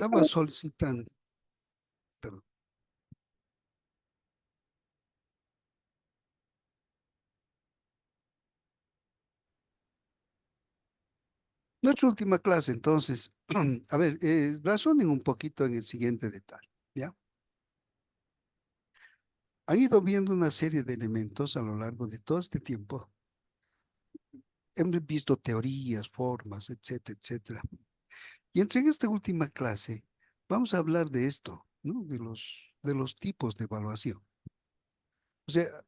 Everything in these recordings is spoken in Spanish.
Estaba solicitando, perdón. Nuestra última clase, entonces, a ver, razonen un poquito en el siguiente detalle, ¿ya? Han ido viendo una serie de elementos a lo largo de todo este tiempo. Hemos visto teorías, formas, etcétera, etcétera. Y en esta última clase vamos a hablar de esto, ¿no? De los tipos de evaluación. O sea,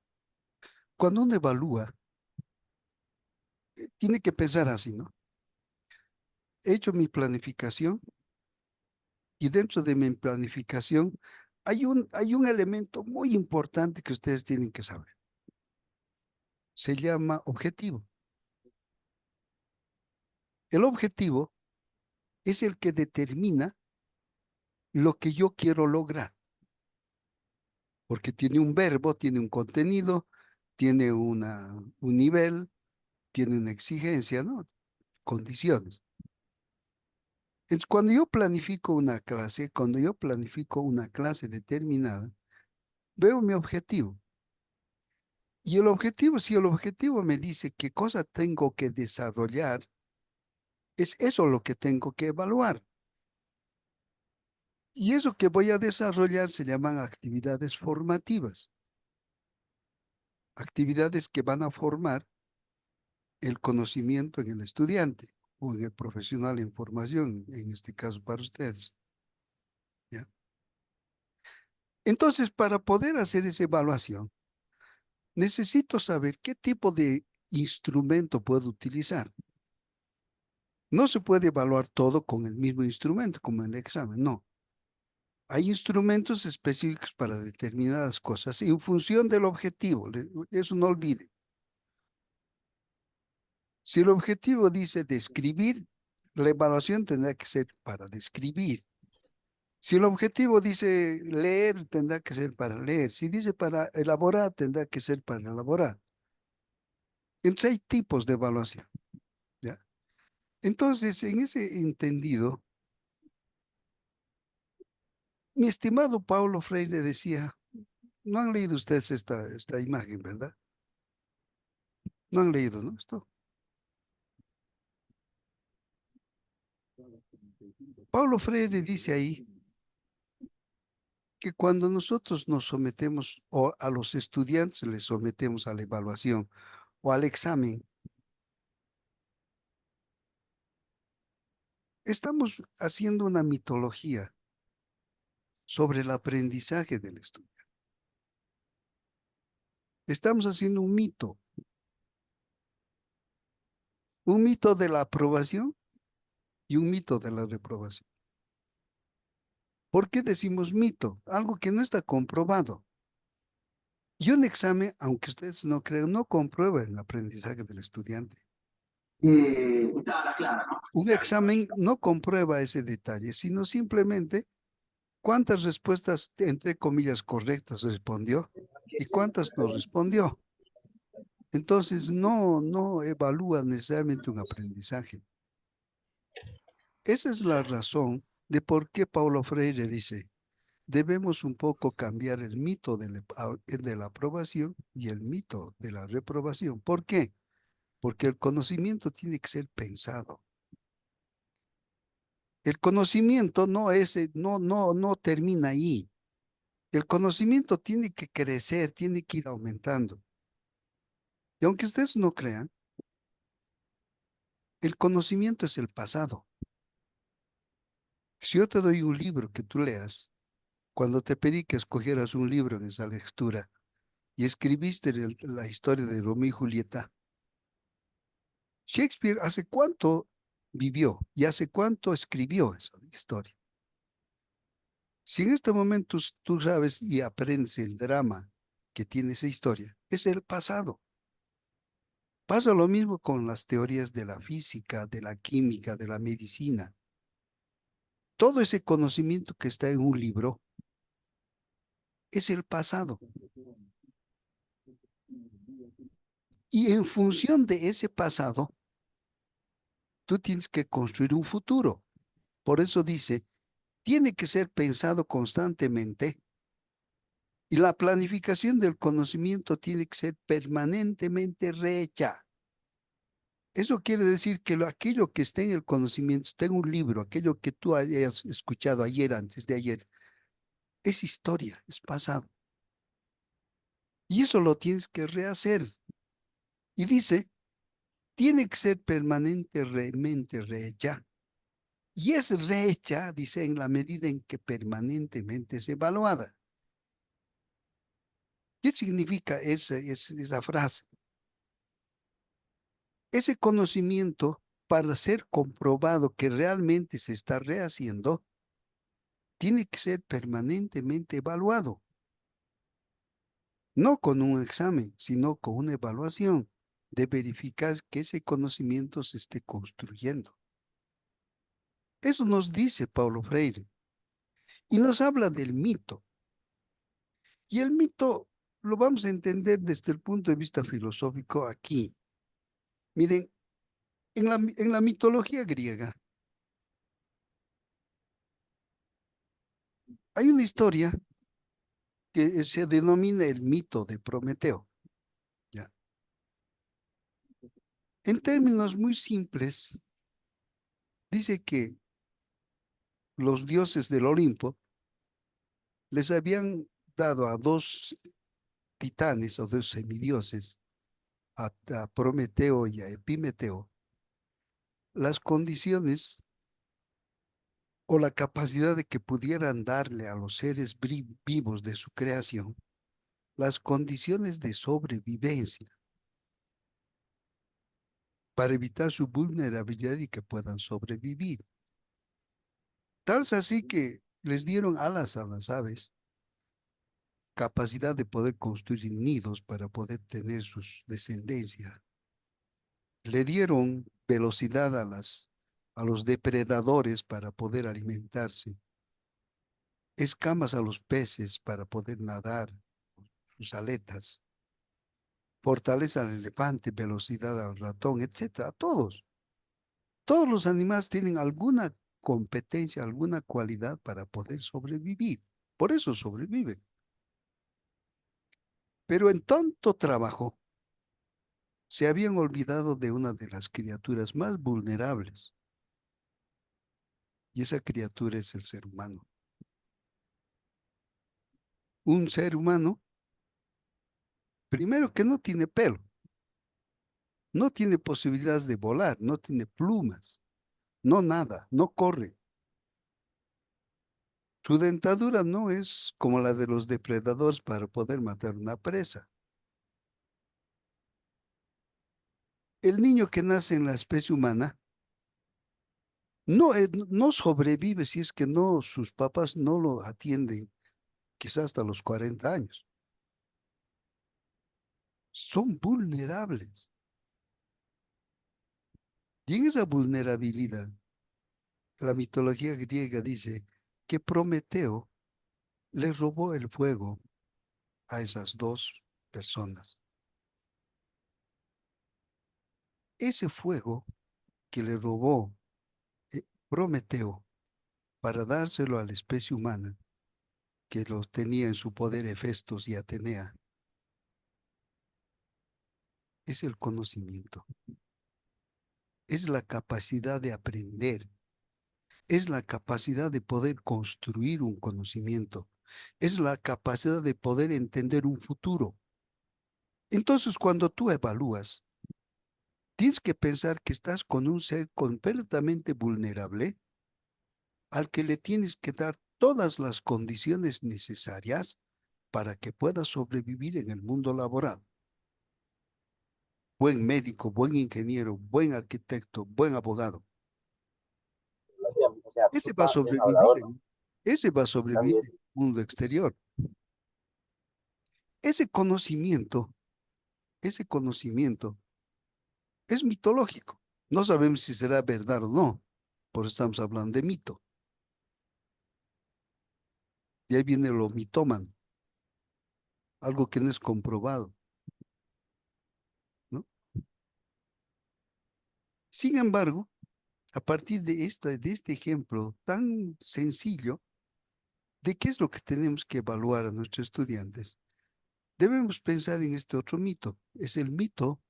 cuando uno evalúa, tiene que pensar así, ¿no? He hecho mi planificación y dentro de mi planificación hay un elemento muy importante que ustedes tienen que saber. Se llama objetivo. El objetivo es el que determina lo que yo quiero lograr, porque tiene un verbo, tiene un contenido, tiene un nivel, tiene una exigencia, ¿no? Condiciones. Entonces, cuando yo planifico una clase determinada, veo mi objetivo. Y el objetivo, si el objetivo me dice qué cosa tengo que desarrollar, es eso lo que tengo que evaluar. Y eso que voy a desarrollar se llaman actividades formativas. Actividades que van a formar el conocimiento en el estudiante o en el profesional en formación, en este caso para ustedes. ¿Ya? Entonces, para poder hacer esa evaluación, necesito saber qué tipo de instrumento puedo utilizar. No se puede evaluar todo con el mismo instrumento, como en el examen, no. Hay instrumentos específicos para determinadas cosas en función del objetivo. Eso no olvide. Si el objetivo dice describir, la evaluación tendrá que ser para describir. Si el objetivo dice leer, tendrá que ser para leer. Si dice para elaborar, tendrá que ser para elaborar. Entonces hay tipos de evaluación, ¿ya? Entonces, en ese entendido, mi estimado Paulo Freire decía, no han leído ustedes esta imagen, ¿verdad? No han leído, ¿no? Esto. Paulo Freire dice ahí que cuando nosotros nos sometemos o a los estudiantes les sometemos a la evaluación o al examen, estamos haciendo una mitología sobre el aprendizaje del estudiante. Estamos haciendo un mito de la aprobación y un mito de la reprobación. ¿Por qué decimos mito? Algo que no está comprobado. Y un examen, aunque ustedes no crean, no comprueba el aprendizaje del estudiante. Un examen no comprueba ese detalle, sino simplemente cuántas respuestas, entre comillas, correctas respondió y cuántas no respondió. Entonces, no evalúa necesariamente un aprendizaje. Esa es la razón de por qué Paulo Freire dice, debemos un poco cambiar el mito de la aprobación y el mito de la reprobación. ¿Por qué? Porque el conocimiento tiene que ser pensado. El conocimiento no termina ahí. El conocimiento tiene que crecer, tiene que ir aumentando. Y aunque ustedes no crean, el conocimiento es el pasado. Si yo te doy un libro que tú leas, cuando te pedí que escogieras un libro en esa lectura y escribiste la historia de Romeo y Julieta, Shakespeare hace cuánto vivió y hace cuánto escribió esa historia. Si en este momento tú sabes y aprendes el drama que tiene esa historia, es el pasado. Pasa lo mismo con las teorías de la física, de la química, de la medicina. Todo ese conocimiento que está en un libro es el pasado. Y en función de ese pasado, tú tienes que construir un futuro. Por eso dice, tiene que ser pensado constantemente y la planificación del conocimiento tiene que ser permanentemente rehecha. Eso quiere decir que aquello que esté en el conocimiento, esté en un libro, aquello que tú hayas escuchado ayer, antes de ayer, es historia, es pasado. Y eso lo tienes que rehacer. Y dice, tiene que ser permanentemente rehecha. Y es rehecha, dice, en la medida en que permanentemente es evaluada. ¿Qué significa esa frase? Ese conocimiento, para ser comprobado que realmente se está rehaciendo, tiene que ser permanentemente evaluado, no con un examen, sino con una evaluación de verificar que ese conocimiento se esté construyendo. Eso nos dice Paulo Freire y nos habla del mito. Y el mito lo vamos a entender desde el punto de vista filosófico aquí. Miren, en la mitología griega hay una historia que se denomina el mito de Prometeo. ¿Ya? En términos muy simples, dice que los dioses del Olimpo les habían dado a dos titanes o dos semidioses, a Prometeo y a Epimeteo, las condiciones o la capacidad de que pudieran darle a los seres vivos de su creación las condiciones de sobrevivencia para evitar su vulnerabilidad y que puedan sobrevivir. Tal es así que les dieron alas a las aves, capacidad de poder construir nidos para poder tener sus descendencia. Le dieron velocidad a los depredadores para poder alimentarse, escamas a los peces para poder nadar, sus aletas, fortaleza al elefante, velocidad al ratón, etcétera. Todos los animales tienen alguna competencia, alguna cualidad para poder sobrevivir. Por eso sobreviven. Pero en tanto trabajo, se habían olvidado de una de las criaturas más vulnerables, y esa criatura es el ser humano. Un ser humano, primero que no tiene pelo, no tiene posibilidades de volar, no tiene plumas, no nada, no corre. Su dentadura no es como la de los depredadores para poder matar una presa. El niño que nace en la especie humana no sobrevive si es que no, sus papás no lo atienden, quizás hasta los 40 años. Son vulnerables. Y en esa vulnerabilidad, la mitología griega dice que Prometeo le robó el fuego a esas dos personas. Ese fuego que le robó Prometeo para dárselo a la especie humana, que los tenía en su poder Hefestos y Atenea, es el conocimiento, es la capacidad de aprender, es la capacidad de poder construir un conocimiento, es la capacidad de poder entender un futuro. Entonces, cuando tú evalúas, tienes que pensar que estás con un ser completamente vulnerable al que le tienes que dar todas las condiciones necesarias para que pueda sobrevivir en el mundo laboral. Buen médico, buen ingeniero, buen arquitecto, buen abogado. O sea, Ese va a súper bien sobrevivir, hablador, ¿no? ese va a sobrevivir También. en el mundo exterior. Ese conocimiento es mitológico. No sabemos si será verdad o no, por eso estamos hablando de mito. Y ahí viene lo mitómano, algo que no es comprobado, ¿no? Sin embargo, a partir de este ejemplo tan sencillo, de qué es lo que tenemos que evaluar a nuestros estudiantes, debemos pensar en este otro mito. Es el mito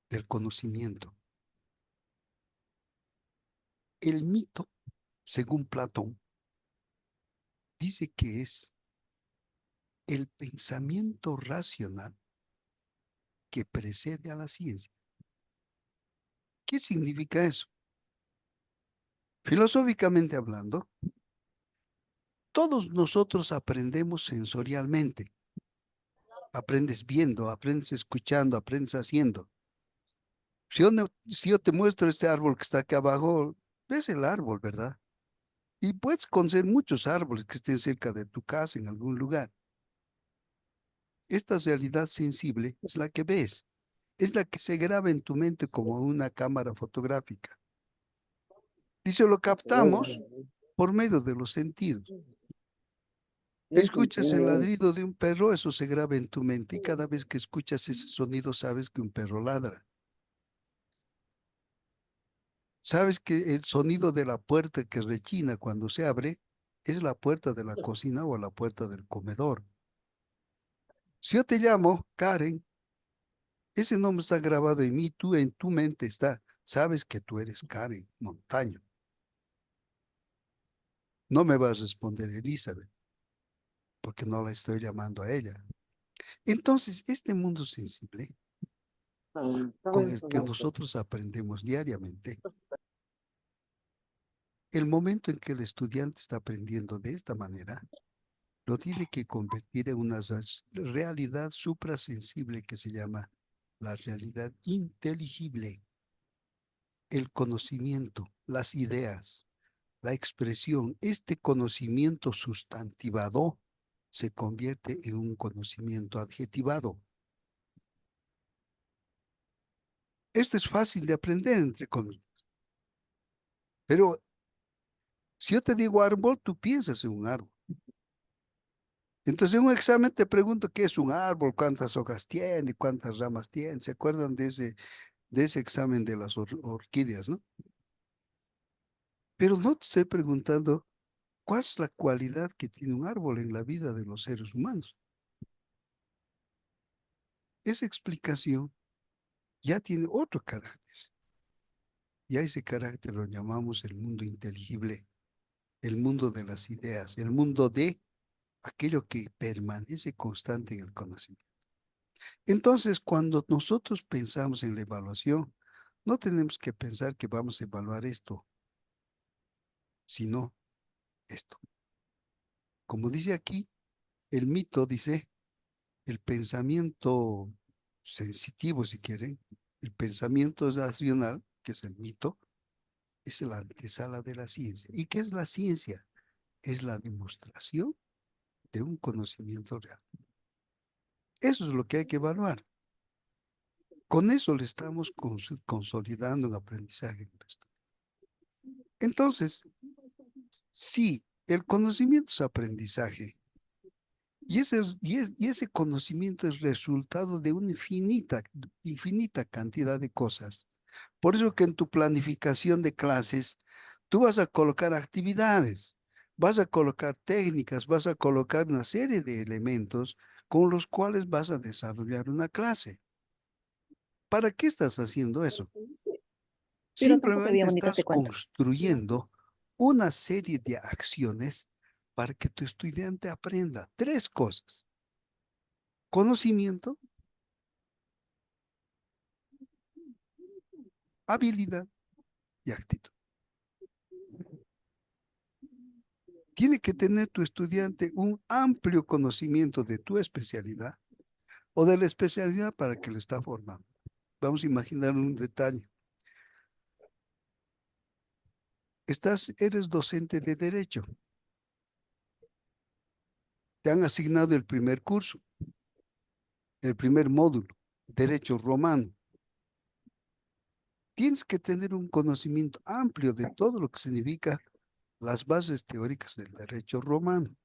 del conocimiento. El mito, según Platón, dice que es el pensamiento racional que precede a la ciencia. ¿Qué significa eso? Filosóficamente hablando, todos nosotros aprendemos sensorialmente. Aprendes viendo, aprendes escuchando, aprendes haciendo. Si yo te muestro este árbol que está acá abajo, ves el árbol, ¿verdad? Y puedes conocer muchos árboles que estén cerca de tu casa, en algún lugar. Esta realidad sensible es la que ves, es la que se graba en tu mente como una cámara fotográfica. Dice, lo captamos por medio de los sentidos. Escuchas el ladrido de un perro, eso se graba en tu mente y cada vez que escuchas ese sonido sabes que un perro ladra. Sabes que el sonido de la puerta que rechina cuando se abre es la puerta de la cocina o la puerta del comedor. Si yo te llamo Karen, ese nombre está grabado en mí, tú en tu mente está. Sabes que tú eres Karen Montaño. No me vas a responder Elizabeth, porque no la estoy llamando a ella. Entonces, este mundo sensible con el que nosotros aprendemos diariamente, el momento en que el estudiante está aprendiendo de esta manera, lo tiene que convertir en una realidad suprasensible que se llama la realidad inteligible, el conocimiento, las ideas, la expresión. Este conocimiento sustantivado se convierte en un conocimiento adjetivado. Esto es fácil de aprender, entre comillas, pero si yo te digo árbol, tú piensas en un árbol. Entonces, en un examen te pregunto qué es un árbol, cuántas hojas tiene, cuántas ramas tiene. ¿Se acuerdan de ese examen de las orquídeas, no? Pero no te estoy preguntando cuál es la cualidad que tiene un árbol en la vida de los seres humanos. Esa explicación ya tiene otro carácter. Y a ese carácter lo llamamos el mundo inteligible, el mundo de las ideas, el mundo de aquello que permanece constante en el conocimiento. Entonces, cuando nosotros pensamos en la evaluación, no tenemos que pensar que vamos a evaluar esto, sino esto. Como dice aquí, el mito dice, el pensamiento sensitivo, si quieren, el pensamiento racional, que es el mito, es la antesala de la ciencia. ¿Y qué es la ciencia? Es la demostración de un conocimiento real. Eso es lo que hay que evaluar. Con eso le estamos consolidando un aprendizaje en esto. Entonces, si el conocimiento es aprendizaje y ese conocimiento es resultado de una infinita cantidad de cosas. Por eso que en tu planificación de clases, tú vas a colocar actividades, vas a colocar técnicas, vas a colocar una serie de elementos con los cuales vas a desarrollar una clase. ¿Para qué estás haciendo eso? Pero tampoco había Simplemente bonito, estás te cuento. construyendo una serie de acciones para que tu estudiante aprenda tres cosas: conocimiento, habilidad y actitud. Tiene que tener tu estudiante un amplio conocimiento de tu especialidad o de la especialidad para que le está formando. Vamos a imaginar un detalle. Eres docente de derecho. Te han asignado el primer curso, el primer módulo, derecho romano. Tienes que tener un conocimiento amplio de todo lo que significa las bases teóricas del derecho romano.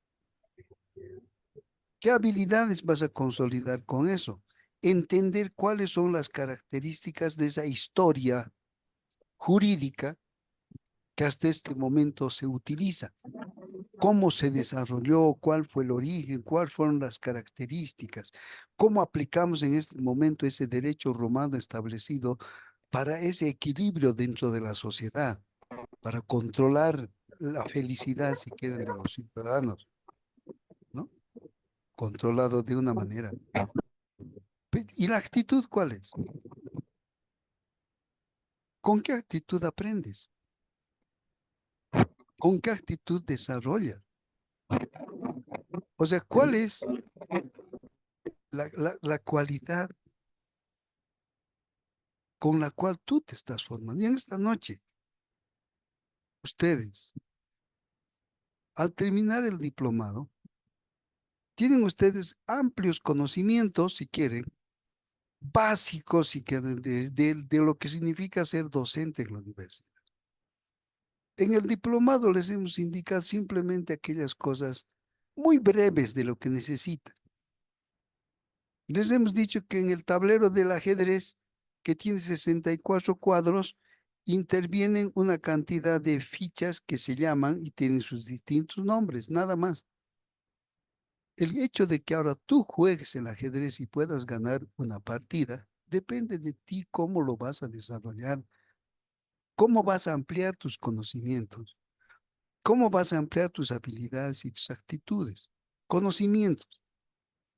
¿Qué habilidades vas a consolidar con eso? Entender cuáles son las características de esa historia jurídica que hasta este momento se utiliza. ¿Cómo se desarrolló? ¿Cuál fue el origen? ¿Cuáles fueron las características? ¿Cómo aplicamos en este momento ese derecho romano establecido para ese equilibrio dentro de la sociedad, para controlar la felicidad, si quieren, de los ciudadanos, ¿no? Controlado de una manera. ¿Y la actitud cuál es? ¿Con qué actitud aprendes? ¿Con qué actitud desarrollas? O sea, ¿cuál es la cualidad con la cual tú te estás formando? Y en esta noche, ustedes, al terminar el diplomado, tienen ustedes amplios conocimientos, si quieren, básicos, si quieren, de lo que significa ser docente en la universidad. En el diplomado les hemos indicado simplemente aquellas cosas muy breves de lo que necesitan. Les hemos dicho que en el tablero del ajedrez, que tiene 64 cuadros, intervienen una cantidad de fichas que se llaman y tienen sus distintos nombres, nada más. El hecho de que ahora tú juegues el ajedrez y puedas ganar una partida, depende de ti cómo lo vas a desarrollar, cómo vas a ampliar tus conocimientos, cómo vas a ampliar tus habilidades y tus actitudes, conocimientos.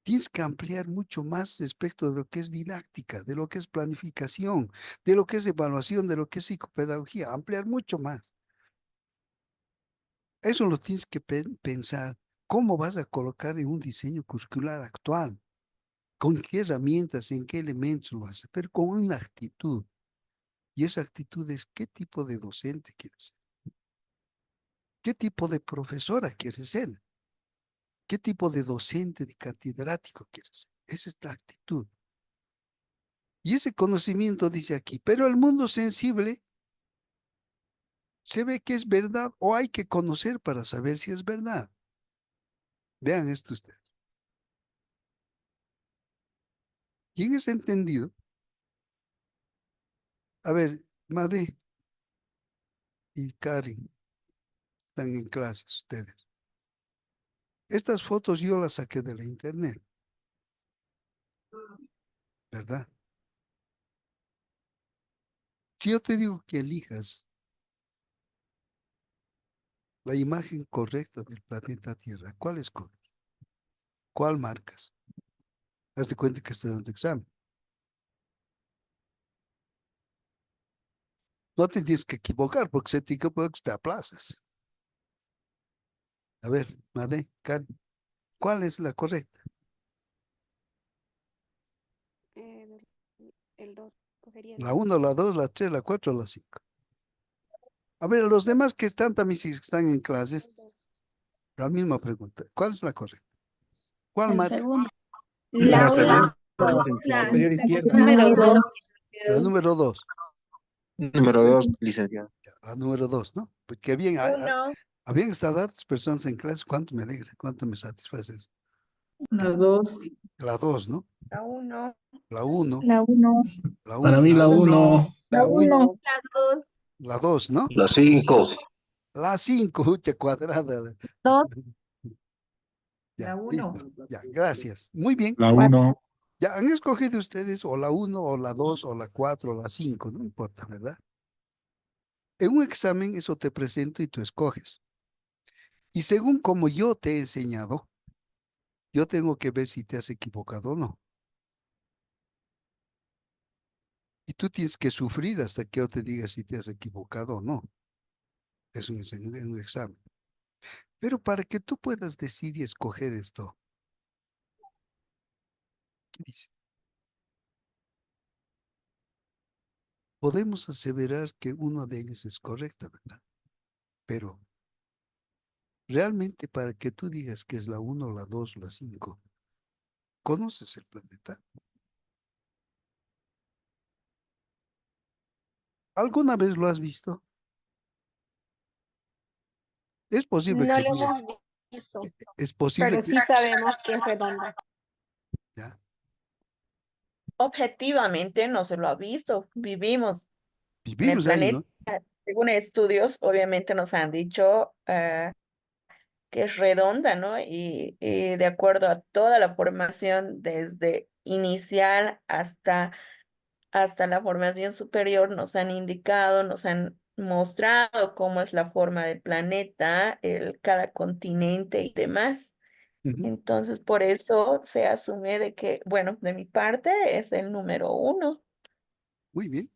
Tienes que ampliar mucho más respecto de lo que es didáctica, de lo que es planificación, de lo que es evaluación, de lo que es psicopedagogía, ampliar mucho más. Eso lo tienes que pensar. ¿Cómo vas a colocar en un diseño curricular actual? ¿Con qué herramientas, en qué elementos lo haces? Pero con una actitud. Y esa actitud es qué tipo de docente quieres ser, qué tipo de profesora quieres ser, qué tipo de docente, de catedrático quieres ser. Esa es la actitud. Y ese conocimiento dice aquí, pero el mundo sensible se ve que es verdad o hay que conocer para saber si es verdad. Vean esto ustedes. Y en ese entendido, a ver, Made y Karen, están en clases ustedes. Estas fotos yo las saqué de la internet, ¿verdad? Si yo te digo que elijas la imagen correcta del planeta Tierra, ¿cuál escoges? ¿Cuál marcas? Hazte cuenta que estás dando examen. No te tienes que equivocar porque se te equivoca, te aplazas. A ver, Made, Karen, ¿cuál es la correcta? El 2, cogería el La 2. 1, la 2, la 3, la 4, la 5. A ver, los demás que están también, si están en clases, la misma pregunta. ¿Cuál es la correcta? ¿Cuál El marca? segundo. La La segunda, segunda, licenciado. superior izquierda. Número 2. La número 2. Número 2, licenciado. La número 2, ¿no? Porque bien, Uno. habían estado hartas personas en clase. ¿Cuánto me alegra? ¿Cuánto me satisface eso? La 2. La 2, ¿no? La 1. La 1, La 1. la Para 1, mí la 1. La la 1. 1, La 2. la 2, ¿no? La 5. La 5, hucha cuadrada. 2. Ya, La 1. listo. Ya, gracias. Muy bien. La 1. Ya han escogido ustedes o la 1, o la 2, o la 4, o la 5, no importa, ¿verdad? En un examen eso te presento y tú escoges. Y según como yo te he enseñado, yo tengo que ver si te has equivocado o no. Y tú tienes que sufrir hasta que yo te diga si te has equivocado o no. Es un examen. Pero para que tú puedas decir y escoger esto, dice, podemos aseverar que una de ellas es correcta, ¿verdad? Pero realmente para que tú digas que es la 1, la 2, la 5, ¿conoces el planeta? ¿Alguna vez lo has visto? Es posible No que lo bien, hemos visto, es posible pero que sí sabemos que es redonda. ya, Objetivamente no se lo ha visto. Vivimos en el vivimos ahí, planeta ¿no? según estudios, obviamente nos han dicho que es redonda, ¿no? Y de acuerdo a toda la formación, desde inicial hasta la formación superior, nos han indicado, nos han mostrado cómo es la forma del planeta, cada continente y demás. Ujú. Entonces, por eso se asume de que, bueno, de mi parte es el número 1. Muy bien.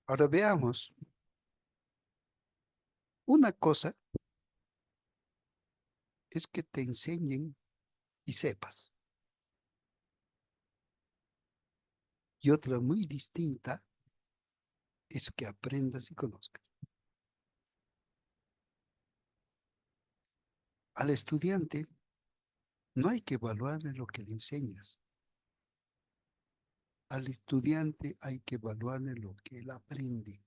Ahora veamos. Una cosa es que te enseñen y sepas. Y otra muy distinta es que aprendas y conozcas. Al estudiante no hay que evaluarle lo que le enseñas. Al estudiante hay que evaluarle lo que él aprende.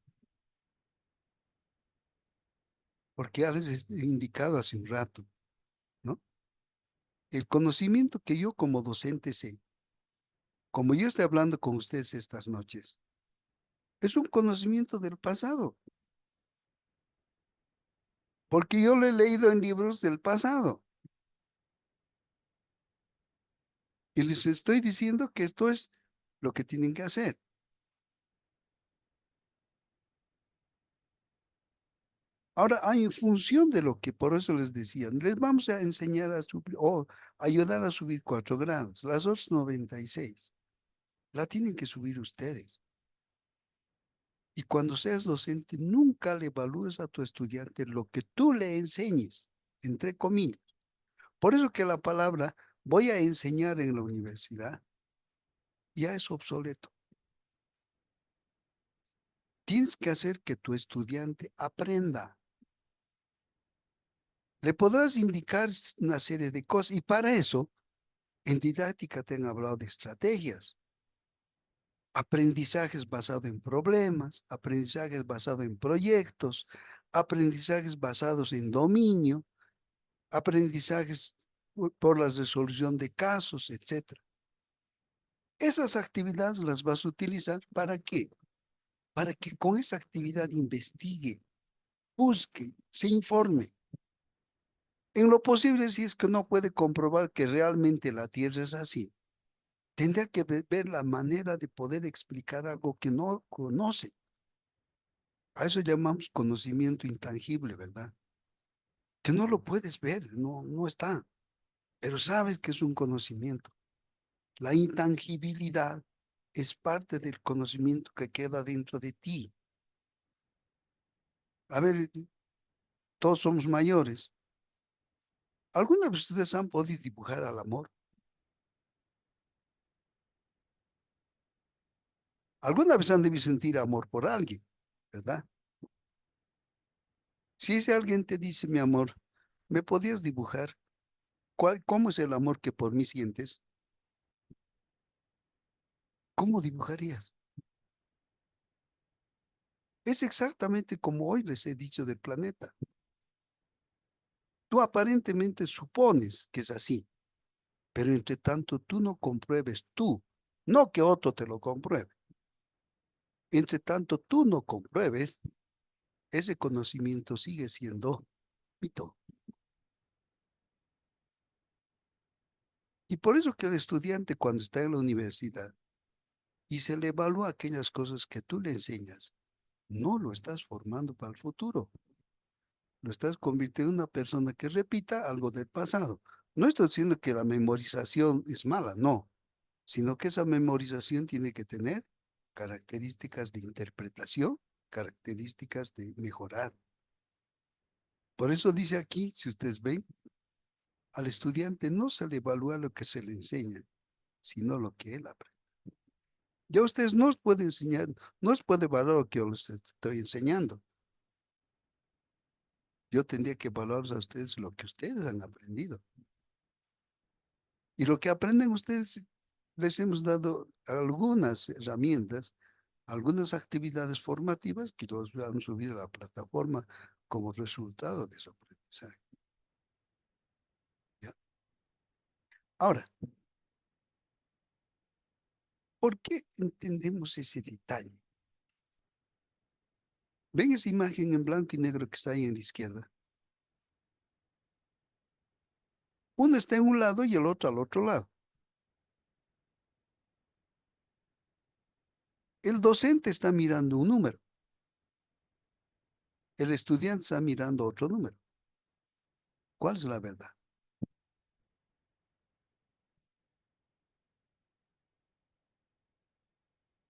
Porque has indicado hace un rato, ¿no? El conocimiento que yo como docente sé, como yo estoy hablando con ustedes estas noches, es un conocimiento del pasado, porque yo lo he leído en libros del pasado y les estoy diciendo que esto es lo que tienen que hacer. Ahora, en función de lo que por eso les decía, les vamos a enseñar a subir o ayudar a subir 4 grados, las otras 96, la tienen que subir ustedes. Y cuando seas docente, nunca le evalúes a tu estudiante lo que tú le enseñes, entre comillas. Por eso que la palabra voy a enseñar en la universidad ya es obsoleto. Tienes que hacer que tu estudiante aprenda. Le podrás indicar una serie de cosas y para eso, en didáctica te han hablado de estrategias. Aprendizajes basados en problemas, aprendizajes basados en proyectos, aprendizajes basados en dominio, aprendizajes por la resolución de casos, etcétera. Esas actividades las vas a utilizar ¿para qué? Para que con esa actividad investigue, busque, se informe. En lo posible, si es que no puede comprobar que realmente la Tierra es así, tendrá que ver la manera de poder explicar algo que no conoce. A eso llamamos conocimiento intangible, ¿verdad? Que no lo puedes ver, no está, pero sabes que es un conocimiento. La intangibilidad es parte del conocimiento que queda dentro de ti. A ver, todos somos mayores. ¿Alguna vez ustedes han podido dibujar al amor? ¿Alguna vez han debido sentir amor por alguien? ¿Verdad? Si ese alguien te dice, mi amor, ¿me podías dibujar? ¿Cómo es el amor que por mí sientes? ¿Cómo dibujarías? Es exactamente como hoy les he dicho del planeta. Tú aparentemente supones que es así, pero entre tanto tú no compruebes tú, no que otro te lo compruebe. Entre tanto tú no compruebes, ese conocimiento sigue siendo mito. Y por eso que el estudiante cuando está en la universidad y se le evalúa aquellas cosas que tú le enseñas, no lo estás formando para el futuro. Lo estás convirtiendo en una persona que repita algo del pasado. No estoy diciendo que la memorización es mala, no, sino que esa memorización tiene que tener características de interpretación, características de mejorar. Por eso dice aquí, si ustedes ven, al estudiante no se le evalúa lo que se le enseña, sino lo que él aprende. Ya ustedes no os pueden enseñar, no os puede valorar lo que yo les estoy enseñando. Yo tendría que valorar a ustedes lo que ustedes han aprendido. Y lo que aprenden ustedes, les hemos dado algunas herramientas, algunas actividades formativas que los han subido a la plataforma como resultado de su aprendizaje. ¿Ya? Ahora, ¿por qué entendemos ese detalle? ¿Ven esa imagen en blanco y negro que está ahí en la izquierda? Uno está en un lado y el otro al otro lado. El docente está mirando un número. El estudiante está mirando otro número. ¿Cuál es la verdad?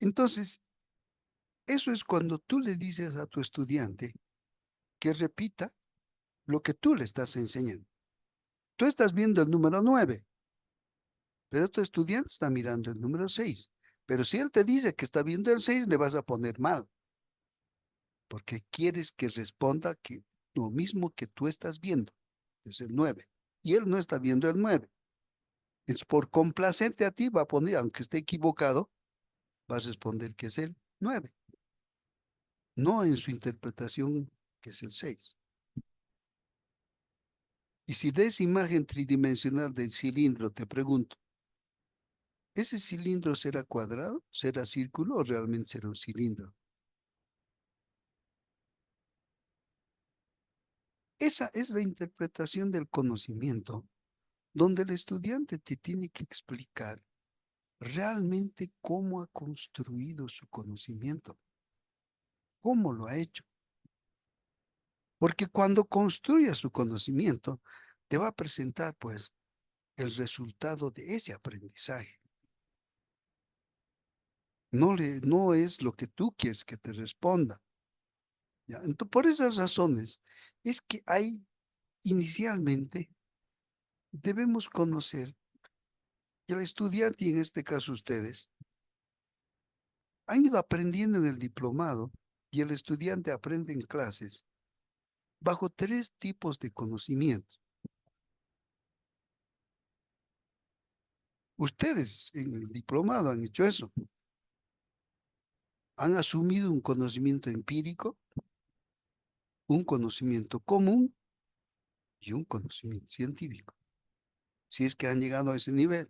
Entonces, eso es cuando tú le dices a tu estudiante que repita lo que tú le estás enseñando. Tú estás viendo el número 9, pero tu estudiante está mirando el número 6. Pero si él te dice que está viendo el 6, le vas a poner mal, porque quieres que responda que lo mismo que tú estás viendo, es el 9, y él no está viendo el 9. Es por complacerte a ti, va a poner, aunque esté equivocado, va a responder que es el 9, no en su interpretación que es el 6. Y si de esa imagen tridimensional del cilindro te pregunto, ¿ese cilindro será cuadrado, será círculo o realmente será un cilindro? Esa es la interpretación del conocimiento, donde el estudiante te tiene que explicar realmente cómo ha construido su conocimiento, cómo lo ha hecho. Porque cuando construya su conocimiento, te va a presentar, pues, el resultado de ese aprendizaje. No es lo que tú quieres que te responda. ¿Ya? Entonces, por esas razones, es que inicialmente, debemos conocer que el estudiante, y en este caso ustedes, han ido aprendiendo en el diplomado y el estudiante aprende en clases bajo 3 tipos de conocimiento. Ustedes en el diplomado han hecho eso. Han asumido un conocimiento empírico, un conocimiento común y un conocimiento científico. Si es que han llegado a ese nivel.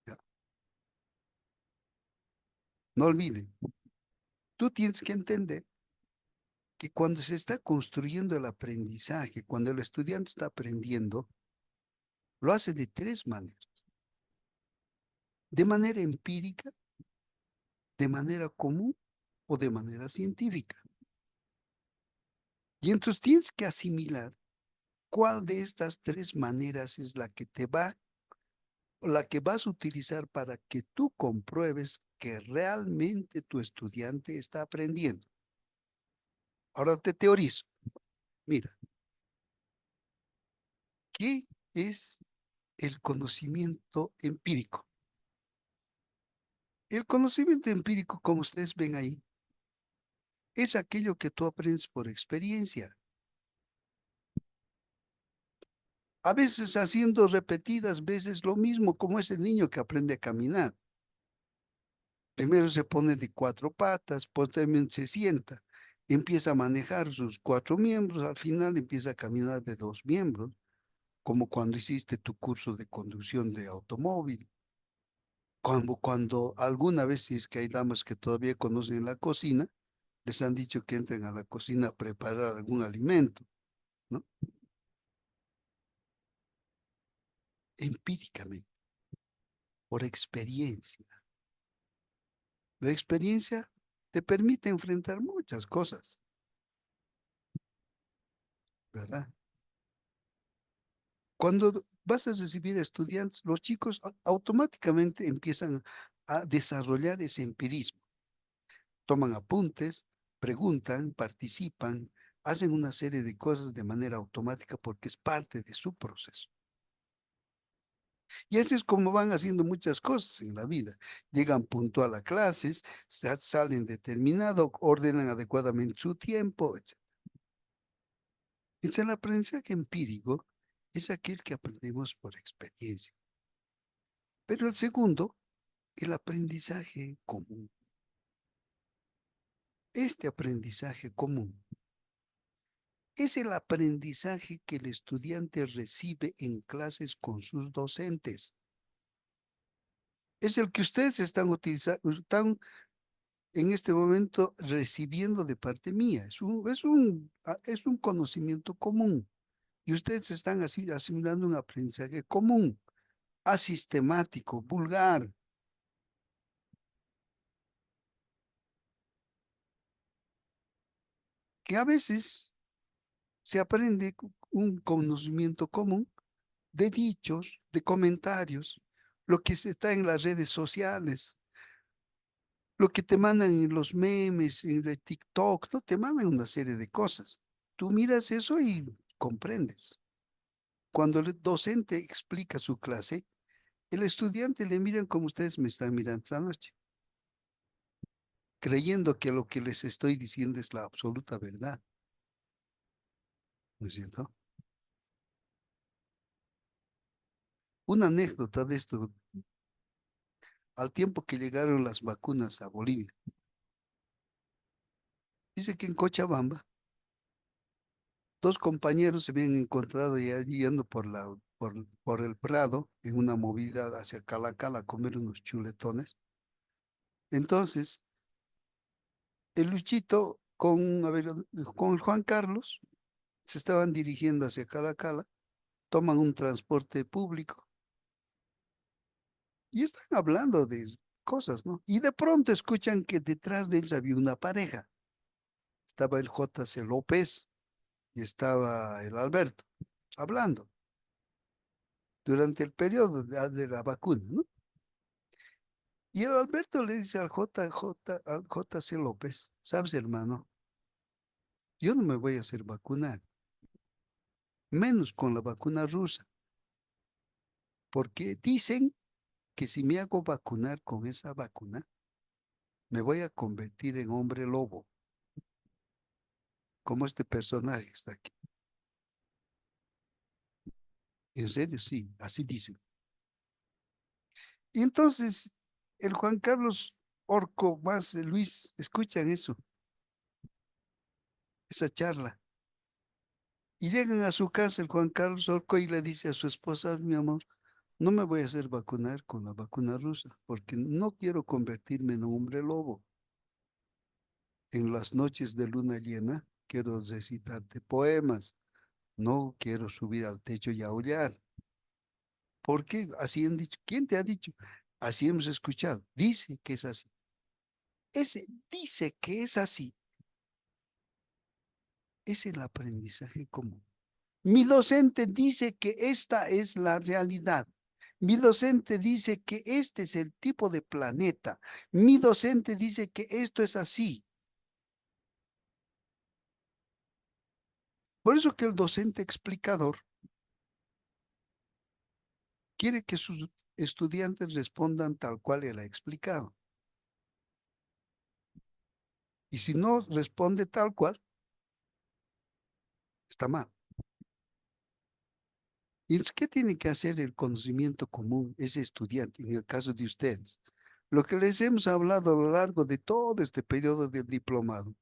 ¿Ya? No olviden, tú tienes que entender que cuando se está construyendo el aprendizaje, cuando el estudiante está aprendiendo, lo hace de 3 maneras. De manera empírica, de manera común o de manera científica. Y entonces tienes que asimilar cuál de estas 3 maneras es la que vas a utilizar para que tú compruebes que realmente tu estudiante está aprendiendo. Ahora te teorizo. Mira, ¿qué es el conocimiento empírico? El conocimiento empírico, como ustedes ven ahí, es aquello que tú aprendes por experiencia. A veces haciendo repetidas veces lo mismo, como ese niño que aprende a caminar. Primero se pone de 4 patas, posteriormente se sienta, empieza a manejar sus 4 miembros, al final empieza a caminar de 2 miembros, como cuando hiciste tu curso de conducción de automóvil. Cuando alguna vez, si es que hay damas que todavía conocen la cocina, les han dicho que entren a la cocina a preparar algún alimento, ¿no? Empíricamente, por experiencia. La experiencia te permite enfrentar muchas cosas, ¿verdad? Cuando vas a recibir estudiantes, los chicos automáticamente empiezan a desarrollar ese empirismo. Toman apuntes, preguntan, participan, hacen una serie de cosas de manera automática porque es parte de su proceso. Y así es como van haciendo muchas cosas en la vida. Llegan puntual a clases, salen determinado, ordenan adecuadamente su tiempo, etc. Entonces, el aprendizaje empírico es aquel que aprendemos por experiencia. Pero el segundo, el aprendizaje común. Este aprendizaje común es el aprendizaje que el estudiante recibe en clases con sus docentes. Es el que ustedes están utilizando, en este momento recibiendo de parte mía. Es un conocimiento común. Y ustedes están así asimilando un aprendizaje común, asistemático, vulgar. Que a veces se aprende un conocimiento común de dichos, de comentarios, lo que se está en las redes sociales, lo que te mandan en los memes, en el TikTok, no te mandan una serie de cosas. Tú miras eso y comprendes. Cuando el docente explica su clase, el estudiante le miran como ustedes me están mirando esta noche, creyendo que lo que les estoy diciendo es la absoluta verdad. ¿No es cierto? Una anécdota de esto, al tiempo que llegaron las vacunas a Bolivia, dice que en Cochabamba, dos compañeros se habían encontrado ya yendo por el Prado en una movida hacia Calacal a comer unos chuletones. Entonces, el Luchito con, a ver, con el Juan Carlos se estaban dirigiendo hacia Calacal, toman un transporte público y están hablando de cosas, ¿no? Y de pronto escuchan que detrás de ellos había una pareja. Estaba el J.C. López y estaba el Alberto hablando durante el periodo de la vacuna, ¿no? Y el Alberto le dice al J.C. López, sabes, hermano, yo no me voy a hacer vacunar, menos con la vacuna rusa, porque dicen que si me hago vacunar con esa vacuna, me voy a convertir en hombre lobo, como este personaje que está aquí. En serio, sí, así dicen. Y entonces, el Juan Carlos Orco más Luis, escuchan eso, esa charla. Y llegan a su casa el Juan Carlos Orco y le dice a su esposa, mi amor, no me voy a hacer vacunar con la vacuna rusa, porque no quiero convertirme en hombre lobo. En las noches de luna llena quiero recitarte poemas, no quiero subir al techo y aullar. ¿Por qué? Así han dicho. ¿Quién te ha dicho? Así hemos escuchado. Dice que es así. Ese dice que es así. Es el aprendizaje común. Mi docente dice que esta es la realidad. Mi docente dice que este es el tipo de planeta. Mi docente dice que esto es así. Por eso que el docente explicador quiere que sus estudiantes respondan tal cual él ha explicado. Y si no responde tal cual, está mal. ¿Y entonces qué tiene que hacer el conocimiento común ese estudiante, en el caso de ustedes? Lo que les hemos hablado a lo largo de todo este periodo del diplomado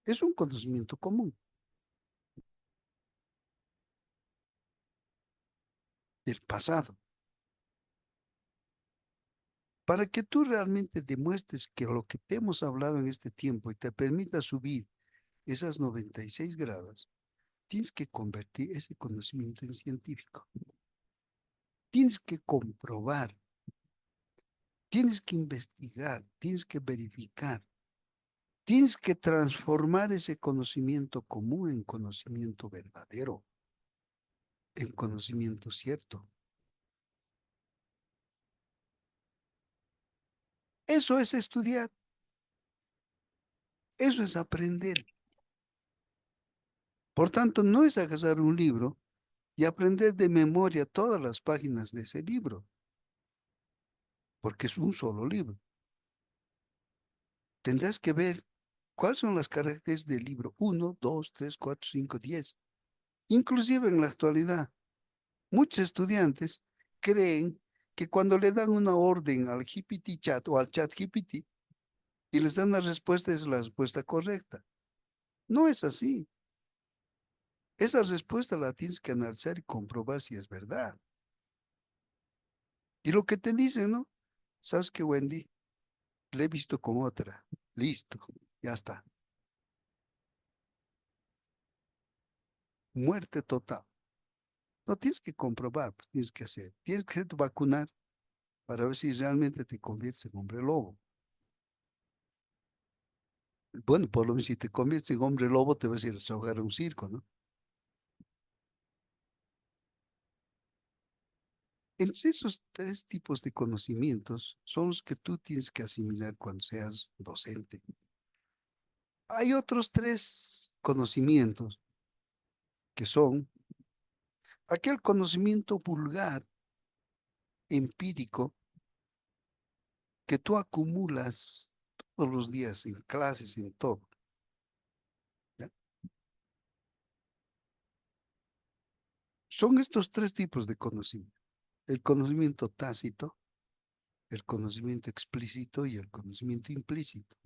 es un conocimiento común del pasado. Para que tú realmente demuestres que lo que te hemos hablado en este tiempo y te permita subir esas 96 gradas, tienes que convertir ese conocimiento en científico. Tienes que comprobar, tienes que investigar, tienes que verificar, tienes que transformar ese conocimiento común en conocimiento verdadero, en conocimiento cierto. Eso es estudiar, eso es aprender. Por tanto, no es agarrar un libro y aprender de memoria todas las páginas de ese libro, porque es un solo libro. Tendrás que ver cuáles son las características del libro 1, 2, 3, 4, 5, 10. Inclusive en la actualidad, muchos estudiantes creen que cuando le dan una orden al GPT chat o al chat GPT y les dan la respuesta, es la respuesta correcta. No es así. Esa respuesta la tienes que analizar y comprobar si es verdad. Y lo que te dicen, ¿no? ¿Sabes qué, Wendy? le he visto con otra. Listo, ya está. Muerte total. No tienes que comprobar, pues, tienes que hacer. Tienes que vacunar para ver si realmente te conviertes en hombre lobo. Bueno, por lo menos si te conviertes en hombre lobo, te vas a ir a ahogar a un circo, ¿no? Entonces, esos tres tipos de conocimientos son los que tú tienes que asimilar cuando seas docente. Hay otros tres conocimientos que son aquel conocimiento vulgar, empírico, que tú acumulas todos los días en clases, en todo. ¿Ya? Son estos tres tipos de conocimiento. El conocimiento tácito, el conocimiento explícito y el conocimiento implícito.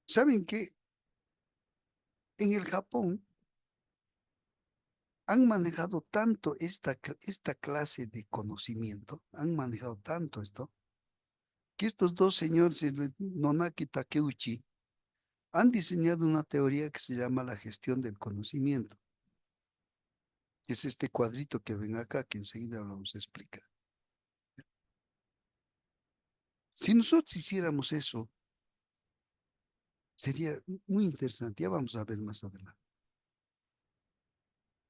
¿Saben qué? En el Japón han manejado tanto esta clase de conocimiento, han manejado tanto esto, que estos dos señores, el Nonaki Takeuchi, han diseñado una teoría que se llama la gestión del conocimiento, que es este cuadrito que ven acá, que enseguida vamos a explicar. Si nosotros hiciéramos eso, sería muy interesante, ya vamos a ver más adelante.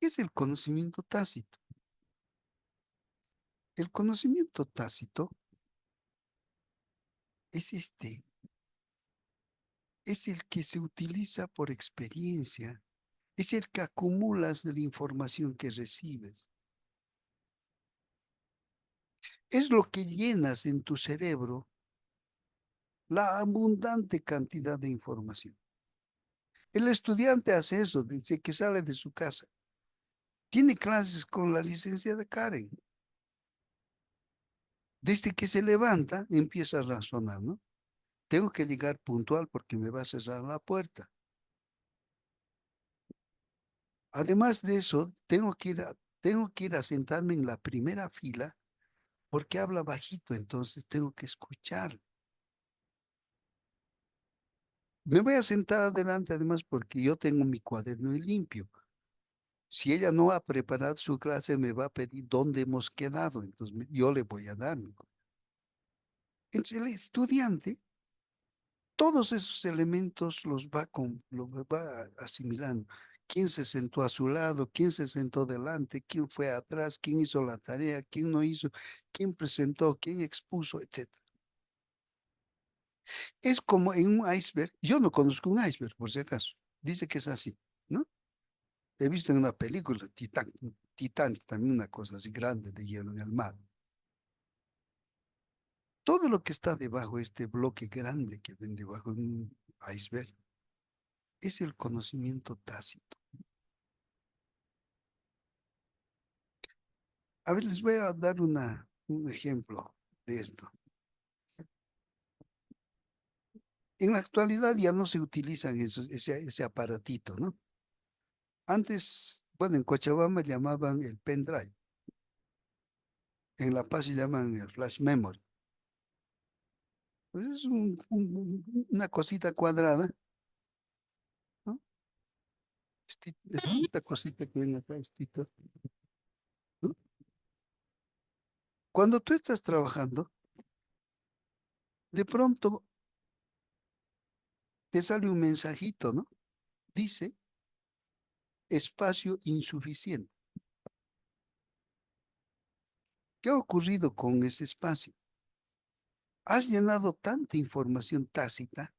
¿Qué es el conocimiento tácito? El conocimiento tácito es es el que se utiliza por experiencia, es el que acumulas de la información que recibes. Es lo que llenas en tu cerebro la abundante cantidad de información. El estudiante hace eso desde que sale de su casa. Tiene clases con la licenciada Karen. Desde que se levanta, empieza a razonar, ¿no? Tengo que llegar puntual porque me va a cerrar la puerta. Además de eso, tengo que ir a sentarme en la primera fila porque habla bajito, entonces tengo que escuchar. Me voy a sentar adelante además porque yo tengo mi cuaderno limpio. Si ella no ha preparado su clase, me va a pedir dónde hemos quedado, entonces yo le voy a dar. Entonces el estudiante, todos esos elementos los va asimilando. ¿Quién se sentó a su lado? ¿Quién se sentó delante? ¿Quién fue atrás? ¿Quién hizo la tarea? ¿Quién no hizo? ¿Quién presentó? ¿Quién expuso? Etcétera. Es como en un iceberg. Yo no conozco un iceberg, por si acaso. Dice que es así, ¿no? He visto en una película, Titán, también una cosa así grande de hielo en el mar. Todo lo que está debajo de este bloque grande que ven debajo de un iceberg es el conocimiento tácito. A ver, les voy a dar un ejemplo de esto. En la actualidad ya no se utilizan ese aparatito, ¿no? Antes, bueno, en Cochabamba llamaban el pendrive, en La Paz se llaman el flash memory. Pues es una cosita cuadrada, ¿no? Esta cosita que ven acá, ¿no? Cuando tú estás trabajando, de pronto te sale un mensajito, ¿no? Dice espacio insuficiente. ¿Qué ha ocurrido con ese espacio? Has llenado tanta información tácita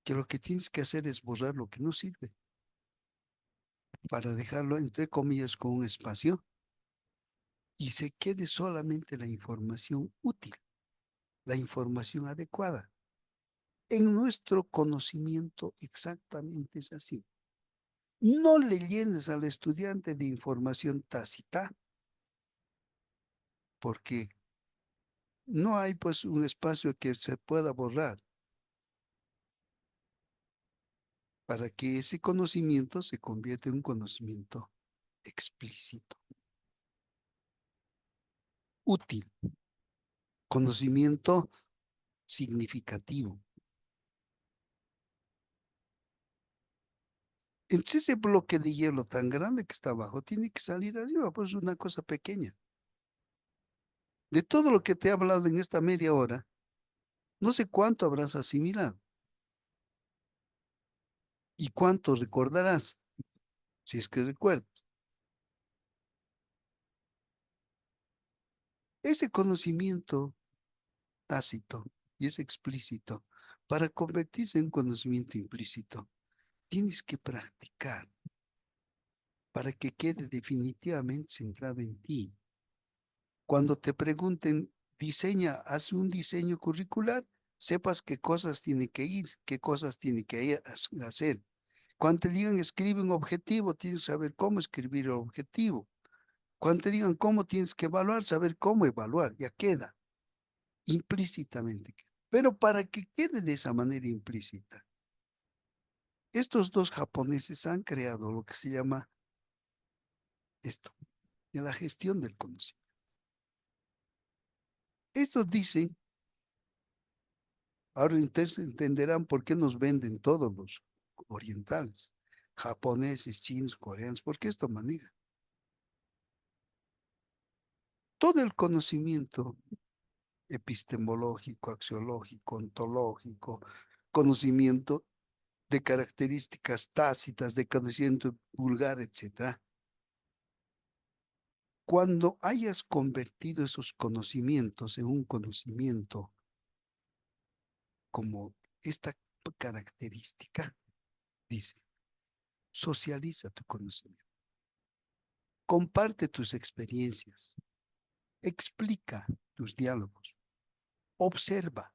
que lo que tienes que hacer es borrar lo que no sirve para dejarlo, entre comillas, con un espacio y se quede solamente la información útil, la información adecuada. En nuestro conocimiento exactamente es así. No le llenes al estudiante de información tácita porque no hay pues un espacio que se pueda borrar para que ese conocimiento se convierta en un conocimiento explícito, útil. conocimiento significativo. Entonces ese bloque de hielo tan grande que está abajo tiene que salir arriba, pues es una cosa pequeña. De todo lo que te he hablado en esta media hora, no sé cuánto habrás asimilado y cuánto recordarás, si es que recuerdas. Ese conocimiento tácito y es explícito, para convertirse en un conocimiento implícito, tienes que practicar para que quede definitivamente centrado en ti. Cuando te pregunten, diseña, haz un diseño curricular, sepas qué cosas tiene que ir, qué cosas tiene que hacer. Cuando te digan escribe un objetivo, tienes que saber cómo escribir el objetivo. Cuando te digan cómo tienes que evaluar, saber cómo evaluar, ya queda, implícitamente queda. Pero para que quede de esa manera implícita, estos dos japoneses han creado lo que se llama esto, de la gestión del conocimiento. Estos dicen, ahora ustedes entenderán por qué nos venden todos los orientales, japoneses, chinos, coreanos, porque esto maneja. Todo el conocimiento epistemológico, axiológico, ontológico, conocimiento de características tácitas, de conocimiento vulgar, etcétera. Cuando hayas convertido esos conocimientos en un conocimiento como esta característica, dice, socializa tu conocimiento, comparte tus experiencias, explica tus diálogos, observa,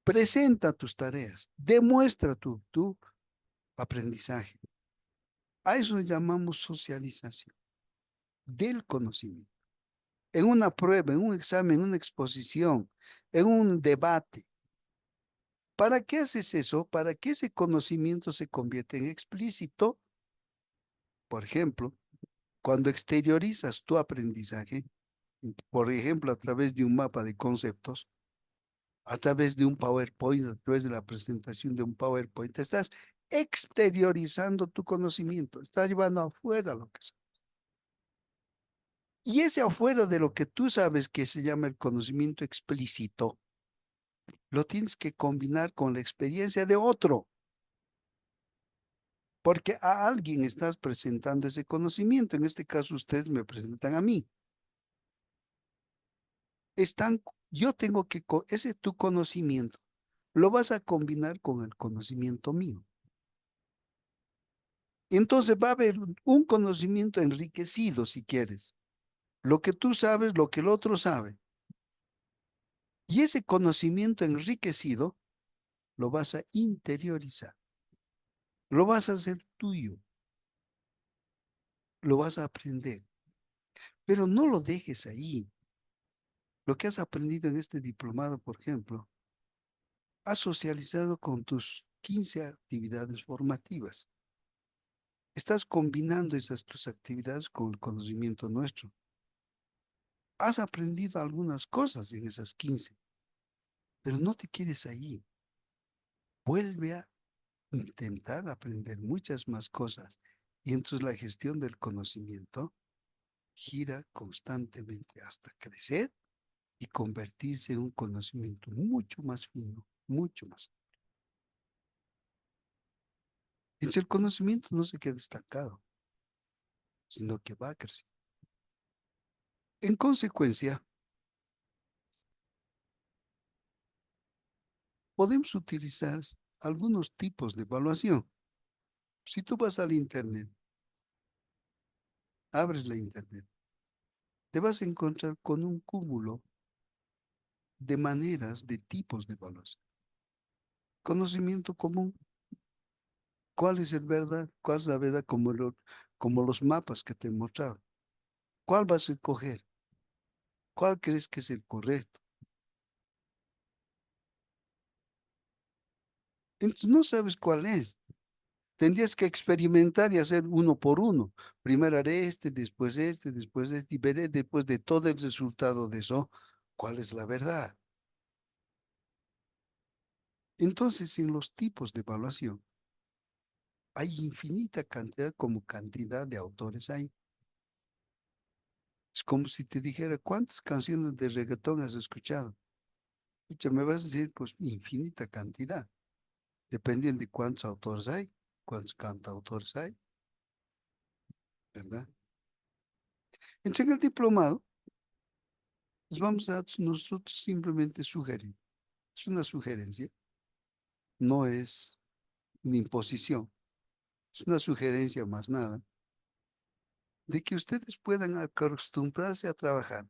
presenta tus tareas, demuestra tu aprendizaje. A eso llamamos socialización del conocimiento. En una prueba, en un examen, en una exposición, en un debate. ¿Para qué haces eso? Para que ese conocimiento se convierta en explícito. Por ejemplo, cuando exteriorizas tu aprendizaje, por ejemplo, a través de un mapa de conceptos, a través de un PowerPoint, a través de la presentación de un PowerPoint, te estás exteriorizando tu conocimiento, estás llevando afuera lo que sabes. Y ese afuera de lo que tú sabes que se llama el conocimiento explícito, lo tienes que combinar con la experiencia de otro. Porque a alguien estás presentando ese conocimiento. En este caso, ustedes me presentan a mí. Yo tengo que, ese tu conocimiento, lo vas a combinar con el conocimiento mío. Entonces va a haber un conocimiento enriquecido, si quieres. Lo que tú sabes, lo que el otro sabe. Y ese conocimiento enriquecido lo vas a interiorizar. Lo vas a hacer tuyo. Lo vas a aprender. Pero no lo dejes ahí. Lo que has aprendido en este diplomado, por ejemplo, has socializado con tus 15 actividades formativas. Estás combinando esas tus actividades con el conocimiento nuestro. Has aprendido algunas cosas en esas 15, pero no te quedes ahí. Vuelve a intentar aprender muchas más cosas. Y entonces la gestión del conocimiento gira constantemente hasta crecer y convertirse en un conocimiento mucho más fino, mucho más. Entonces el conocimiento no se queda estancado, sino que va a crecer. En consecuencia, podemos utilizar algunos tipos de evaluación. Si tú vas al Internet, abres la Internet, te vas a encontrar con un cúmulo de maneras, de tipos de evaluación. Conocimiento común. ¿Cuál es el verdad? ¿Cuál es la verdad? Como los mapas que te he mostrado. ¿Cuál vas a escoger? ¿Cuál crees que es el correcto? Entonces no sabes cuál es. Tendrías que experimentar y hacer uno por uno. Primero haré después este, y veré después de todo el resultado de eso, cuál es la verdad. Entonces, en los tipos de evaluación, hay infinita cantidad como cantidad de autores hay. Es como si te dijera, ¿cuántas canciones de reggaetón has escuchado? Escucha, me vas a decir, pues, infinita cantidad. Dependiendo de cuántos autores hay, cuántos cantautores hay, ¿verdad? Entonces, en el diplomado, les vamos a nosotros simplemente sugerir. Es una sugerencia, no es una imposición. Es una sugerencia más nada, de que ustedes puedan acostumbrarse a trabajar,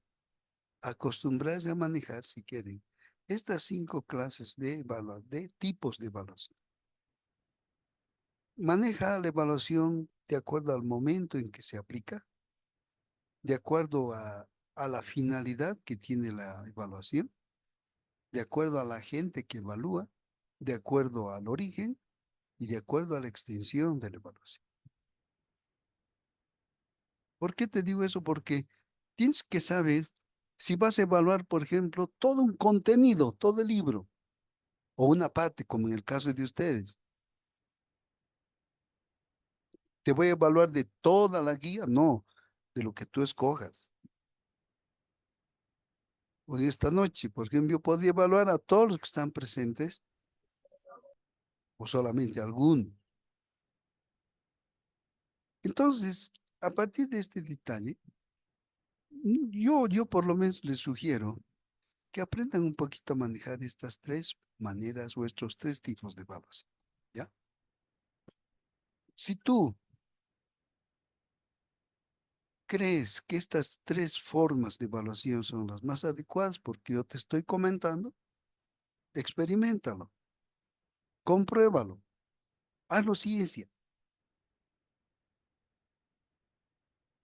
acostumbrarse a manejar, si quieren, estas 5 clases de tipos de evaluación. Maneja la evaluación de acuerdo al momento en que se aplica, de acuerdo a la finalidad que tiene la evaluación, de acuerdo a la gente que evalúa, de acuerdo al origen y de acuerdo a la extensión de la evaluación. ¿Por qué te digo eso? Porque tienes que saber si vas a evaluar, por ejemplo, todo un contenido, todo el libro, o una parte, como en el caso de ustedes. ¿Te voy a evaluar de toda la guía? No, de lo que tú escojas. Hoy esta noche, por ejemplo, yo podría evaluar a todos los que están presentes o solamente a algunos. Entonces, a partir de este detalle, yo por lo menos les sugiero que aprendan un poquito a manejar estas 3 maneras o estos 3 tipos de evaluación, ¿ya? Si tú crees que estas 3 formas de evaluación son las más adecuadas porque yo te estoy comentando, experiméntalo, compruébalo, hazlo ciencia.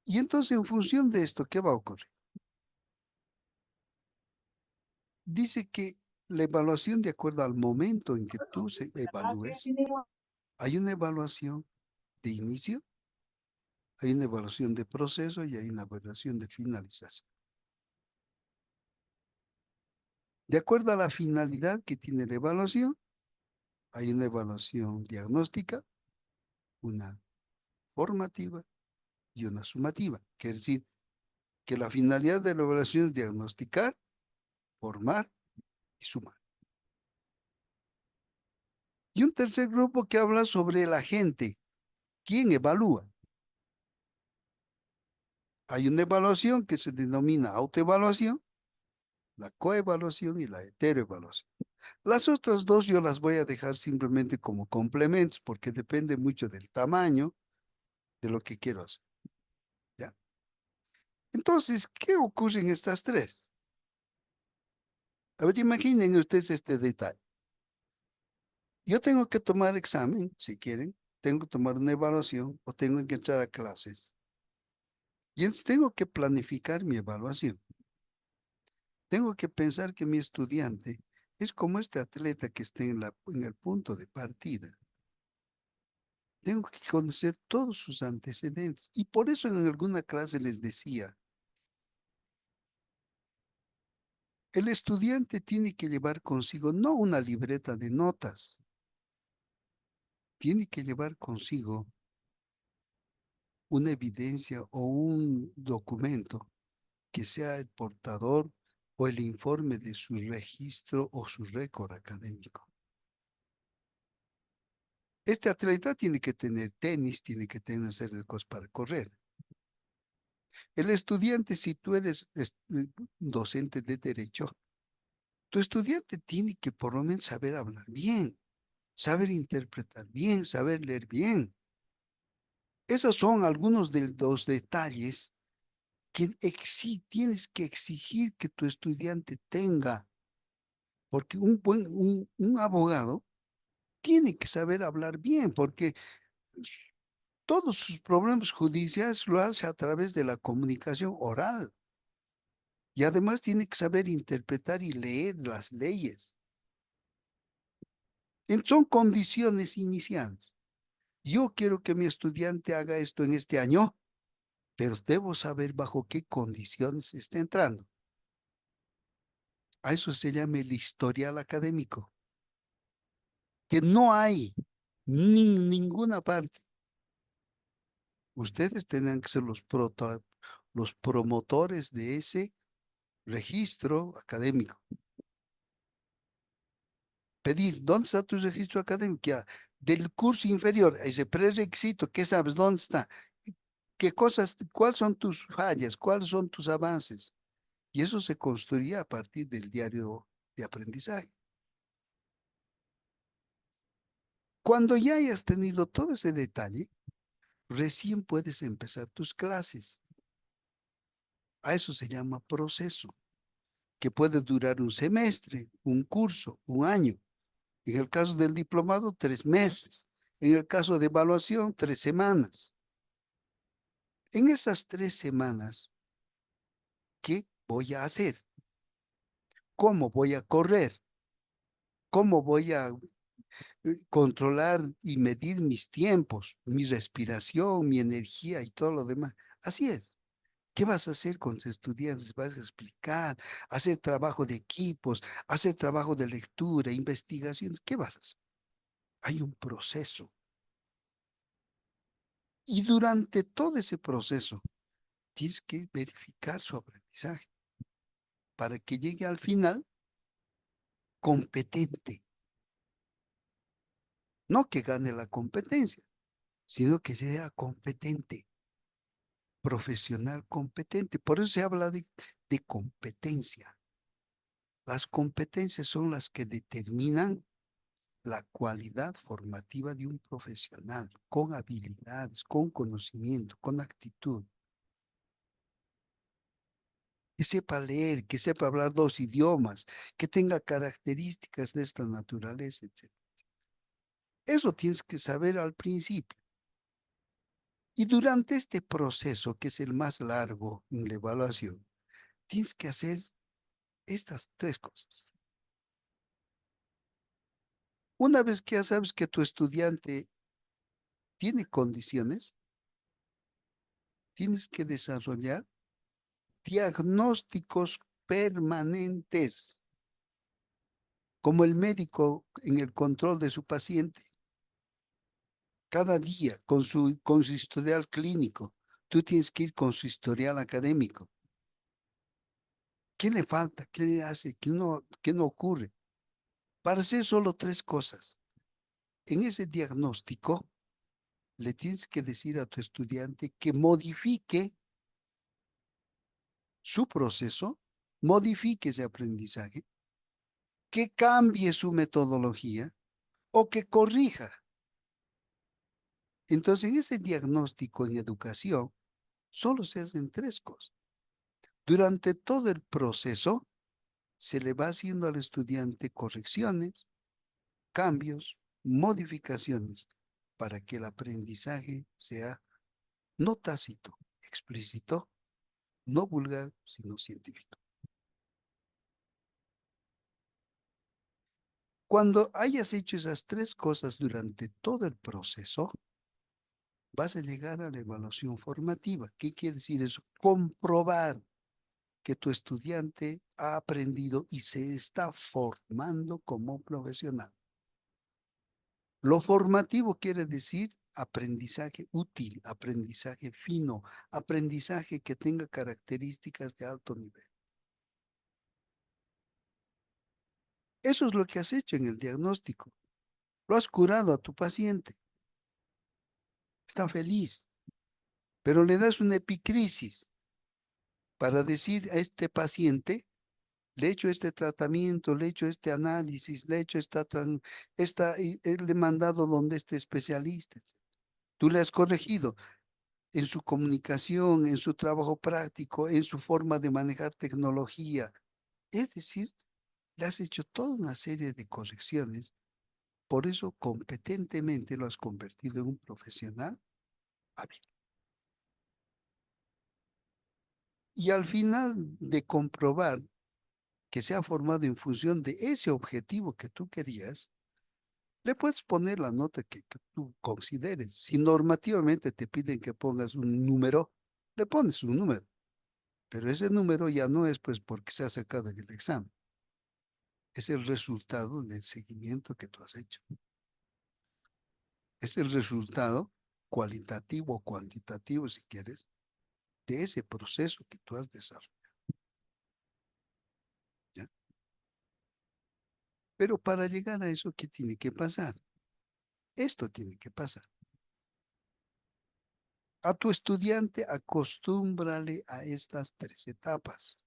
Y entonces, en función de esto, ¿qué va a ocurrir? Dice que la evaluación, de acuerdo al momento en que tú se evalúes, hay una evaluación de inicio, hay una evaluación de proceso y hay una evaluación de finalización. De acuerdo a la finalidad que tiene la evaluación, hay una evaluación diagnóstica, una formativa y una sumativa. Quiere decir que la finalidad de la evaluación es diagnosticar, formar y sumar. Y un tercer grupo que habla sobre la gente. ¿Quién evalúa? Hay una evaluación que se denomina autoevaluación, la coevaluación y la heteroevaluación. Las otras 2 yo las voy a dejar simplemente como complementos porque depende mucho del tamaño de lo que quiero hacer. ¿Ya? Entonces, ¿qué ocurre en estas 3? A ver, imaginen ustedes este detalle. Yo tengo que tomar examen, si quieren, tengo que tomar una evaluación o tengo que entrar a clases. Y entonces tengo que planificar mi evaluación. Tengo que pensar que mi estudiante es como este atleta que está en el punto de partida. Tengo que conocer todos sus antecedentes. Y por eso en alguna clase les decía, el estudiante tiene que llevar consigo no una libreta de notas, tiene que llevar consigo una evidencia o un documento que sea el portador o el informe de su registro o su récord académico. Este atleta tiene que tener tenis, tiene que tener cosas para correr. El estudiante, si tú eres docente de derecho, tu estudiante tiene que por lo menos saber hablar bien, saber interpretar bien, saber leer bien. Esos son algunos de los detalles que tienes que exigir que tu estudiante tenga, porque un abogado tiene que saber hablar bien, porque todos sus problemas judiciales lo hace a través de la comunicación oral. Y además tiene que saber interpretar y leer las leyes. Son condiciones iniciales. Yo quiero que mi estudiante haga esto en este año, pero debo saber bajo qué condiciones está entrando. A eso se llama el historial académico, que no hay en ninguna parte. Ustedes tendrán que ser los promotores de ese registro académico. Pedir, ¿dónde está tu registro académico? Ya, del curso inferior, ese prerequisito, ¿qué sabes? ¿Dónde está? ¿Qué cosas, cuáles son tus fallas? ¿Cuáles son tus avances? Y eso se construía a partir del diario de aprendizaje. Cuando ya hayas tenido todo ese detalle, recién puedes empezar tus clases. A eso se llama proceso, que puede durar un semestre, un curso, un año. En el caso del diplomado, 3 meses. En el caso de evaluación, 3 semanas. En esas 3 semanas, ¿qué voy a hacer? ¿Cómo voy a correr? ¿Cómo voy a controlar y medir mis tiempos, mi respiración, mi energía y todo lo demás? Así es. ¿Qué vas a hacer con tus estudiantes? ¿Vas a explicar, hacer trabajo de equipos, hacer trabajo de lectura, investigaciones? ¿Qué vas a hacer? Hay un proceso. Y durante todo ese proceso, tienes que verificar su aprendizaje para que llegue al final competente. No que gane la competencia, sino que sea competente, profesional competente. Por eso se habla de competencia. Las competencias son las que determinan la cualidad formativa de un profesional, con habilidades, con conocimiento, con actitud. Que sepa leer, que sepa hablar 2 idiomas, que tenga características de esta naturaleza, etc. Eso tienes que saber al principio. Y durante este proceso, que es el más largo en la evaluación, tienes que hacer estas 3 cosas. Una vez que ya sabes que tu estudiante tiene condiciones, tienes que desarrollar diagnósticos permanentes, como el médico en el control de su paciente. Cada día con su historial clínico, tú tienes que ir con su historial académico. ¿Qué le falta? ¿Qué le hace? ¿Qué no ocurre? Para hacer solo 3 cosas. En ese diagnóstico, le tienes que decir a tu estudiante que modifique su proceso, modifique ese aprendizaje, que cambie su metodología o que corrija. Entonces, en ese diagnóstico en educación, solo se hacen 3 cosas. Durante todo el proceso, se le va haciendo al estudiante correcciones, cambios, modificaciones, para que el aprendizaje sea no tácito, explícito, no vulgar, sino científico. Cuando hayas hecho esas 3 cosas durante todo el proceso, vas a llegar a la evaluación formativa. ¿Qué quiere decir eso? Comprobar que tu estudiante ha aprendido y se está formando como profesional. Lo formativo quiere decir aprendizaje útil, aprendizaje fino, aprendizaje que tenga características de alto nivel. Eso es lo que has hecho en el diagnóstico. Lo has curado a tu paciente. Está feliz, pero le das una epicrisis para decir a este paciente, le he hecho este tratamiento, le he hecho este análisis, le he hecho le he mandado donde este especialista, etc. Tú le has corregido en su comunicación, en su trabajo práctico, en su forma de manejar tecnología. Es decir, le has hecho toda una serie de correcciones, por eso competentemente lo has convertido en un profesional hábil. Y al final de comprobar que se ha formado en función de ese objetivo que tú querías, Le puedes poner la nota que tú consideres. Si normativamente te piden que pongas un número, le pones un número. Pero ese número ya no es pues porque se ha sacado en el examen. Es el resultado del seguimiento que tú has hecho. Es el resultado cualitativo o cuantitativo, si quieres, de ese proceso que tú has desarrollado. ¿Ya? Pero para llegar a eso, ¿qué tiene que pasar? Esto tiene que pasar. A tu estudiante acostúmbrale a estas tres etapas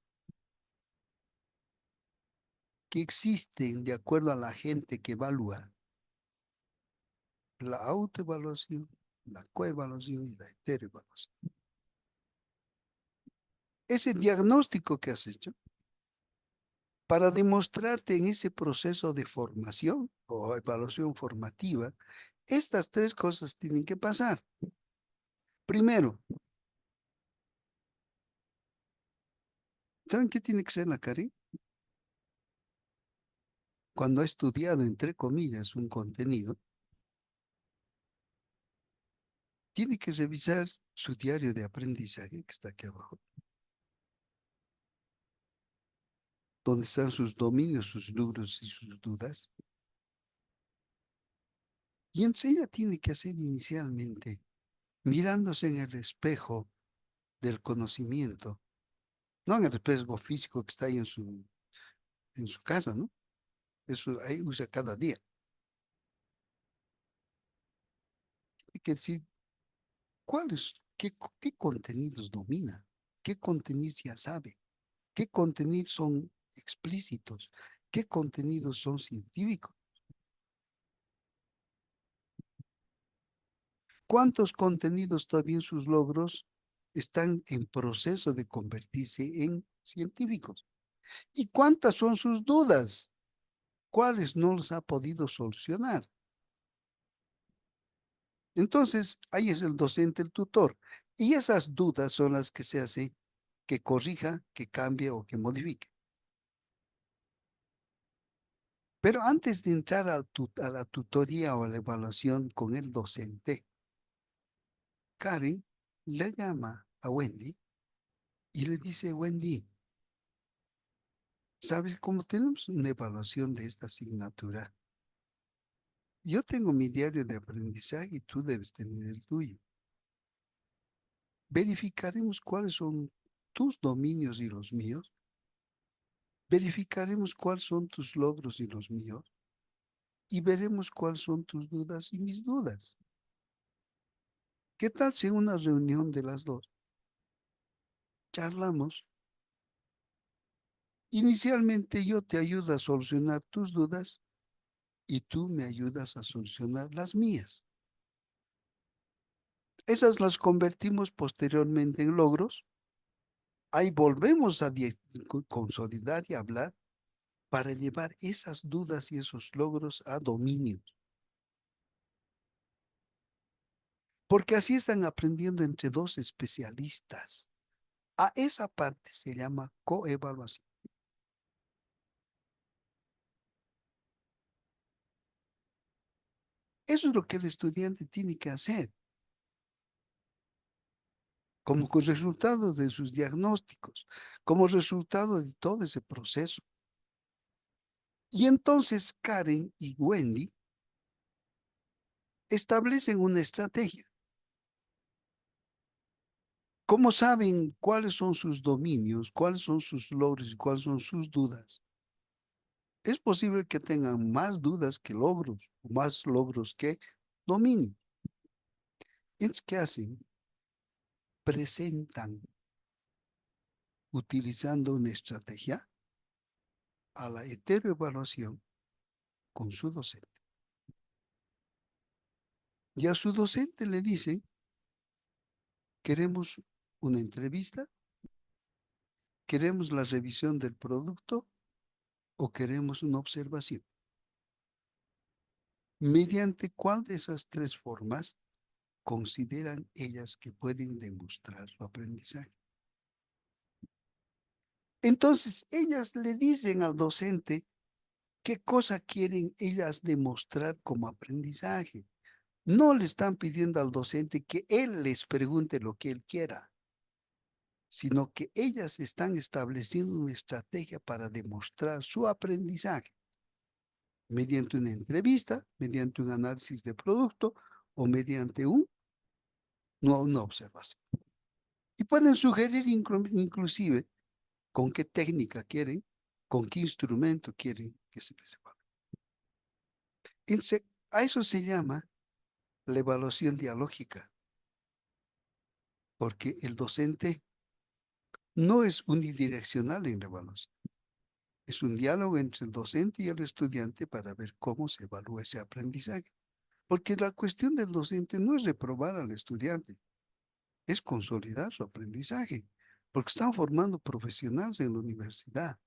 que existen de acuerdo a la gente que evalúa: la autoevaluación, la coevaluación y la heteroevaluación. Ese diagnóstico que has hecho para demostrarte en ese proceso de formación o evaluación formativa, estas tres cosas tienen que pasar. Primero, ¿saben qué tiene que ser la Karen? Cuando ha estudiado, entre comillas, un contenido, tiene que revisar su diario de aprendizaje, que está aquí abajo, donde están sus dominios, sus logros y sus dudas. Y entonces ella tiene que hacer inicialmente, mirándose en el espejo del conocimiento, no en el espejo físico que está ahí en su casa, ¿no? Eso ahí usa cada día. Hay que decir, qué contenidos domina, qué contenidos ya sabe, qué contenidos son explícitos, qué contenidos son científicos, cuántos contenidos todavía en sus logros están en proceso de convertirse en científicos y cuántas son sus dudas, cuáles no los ha podido solucionar. Entonces, ahí es el docente, el tutor. Y esas dudas son las que se hace que corrija, que cambie o que modifique. Pero antes de entrar a la tutoría o a la evaluación con el docente, Karen le llama a Wendy y le dice: Wendy, ¿sabes cómo tenemos una evaluación de esta asignatura? Yo tengo mi diario de aprendizaje y tú debes tener el tuyo. Verificaremos cuáles son tus dominios y los míos. Verificaremos cuáles son tus logros y los míos. Y veremos cuáles son tus dudas y mis dudas. ¿Qué tal si en una reunión de las dos charlamos? Inicialmente yo te ayudo a solucionar tus dudas y tú me ayudas a solucionar las mías. Esas las convertimos posteriormente en logros. Ahí volvemos a consolidar y hablar para llevar esas dudas y esos logros a dominios. Porque así están aprendiendo entre dos especialistas. A esa parte se llama coevaluación. Eso es lo que el estudiante tiene que hacer como resultado de sus diagnósticos, como resultado de todo ese proceso. Y entonces Karen y Wendy establecen una estrategia. ¿Cómo saben cuáles son sus dominios, cuáles son sus logros y cuáles son sus dudas? Es posible que tengan más dudas que logros, o más logros que dominio. Entonces, ¿qué hacen? Presentan, utilizando una estrategia, a la heteroevaluación con su docente. Y a su docente le dicen: queremos una entrevista, queremos la revisión del producto o queremos una observación. ¿Mediante cuál de esas tres formas consideran ellas que pueden demostrar su aprendizaje? Entonces, ellas le dicen al docente ¿Qué cosa quieren ellas demostrar como aprendizaje? No le están pidiendo al docente que él les pregunte lo que él quiera, sino que ellas están estableciendo una estrategia para demostrar su aprendizaje mediante una entrevista, mediante un análisis de producto o mediante una observación. Y pueden sugerir inclusive con qué técnica quieren, con qué instrumento quieren que se les evalúe. Entonces, a eso se llama la evaluación dialógica, porque el docente no es unidireccional en la evaluación. Es un diálogo entre el docente y el estudiante para ver cómo se evalúa ese aprendizaje. Porque la cuestión del docente no es reprobar al estudiante, es consolidar su aprendizaje, porque están formando profesionales en la universidad.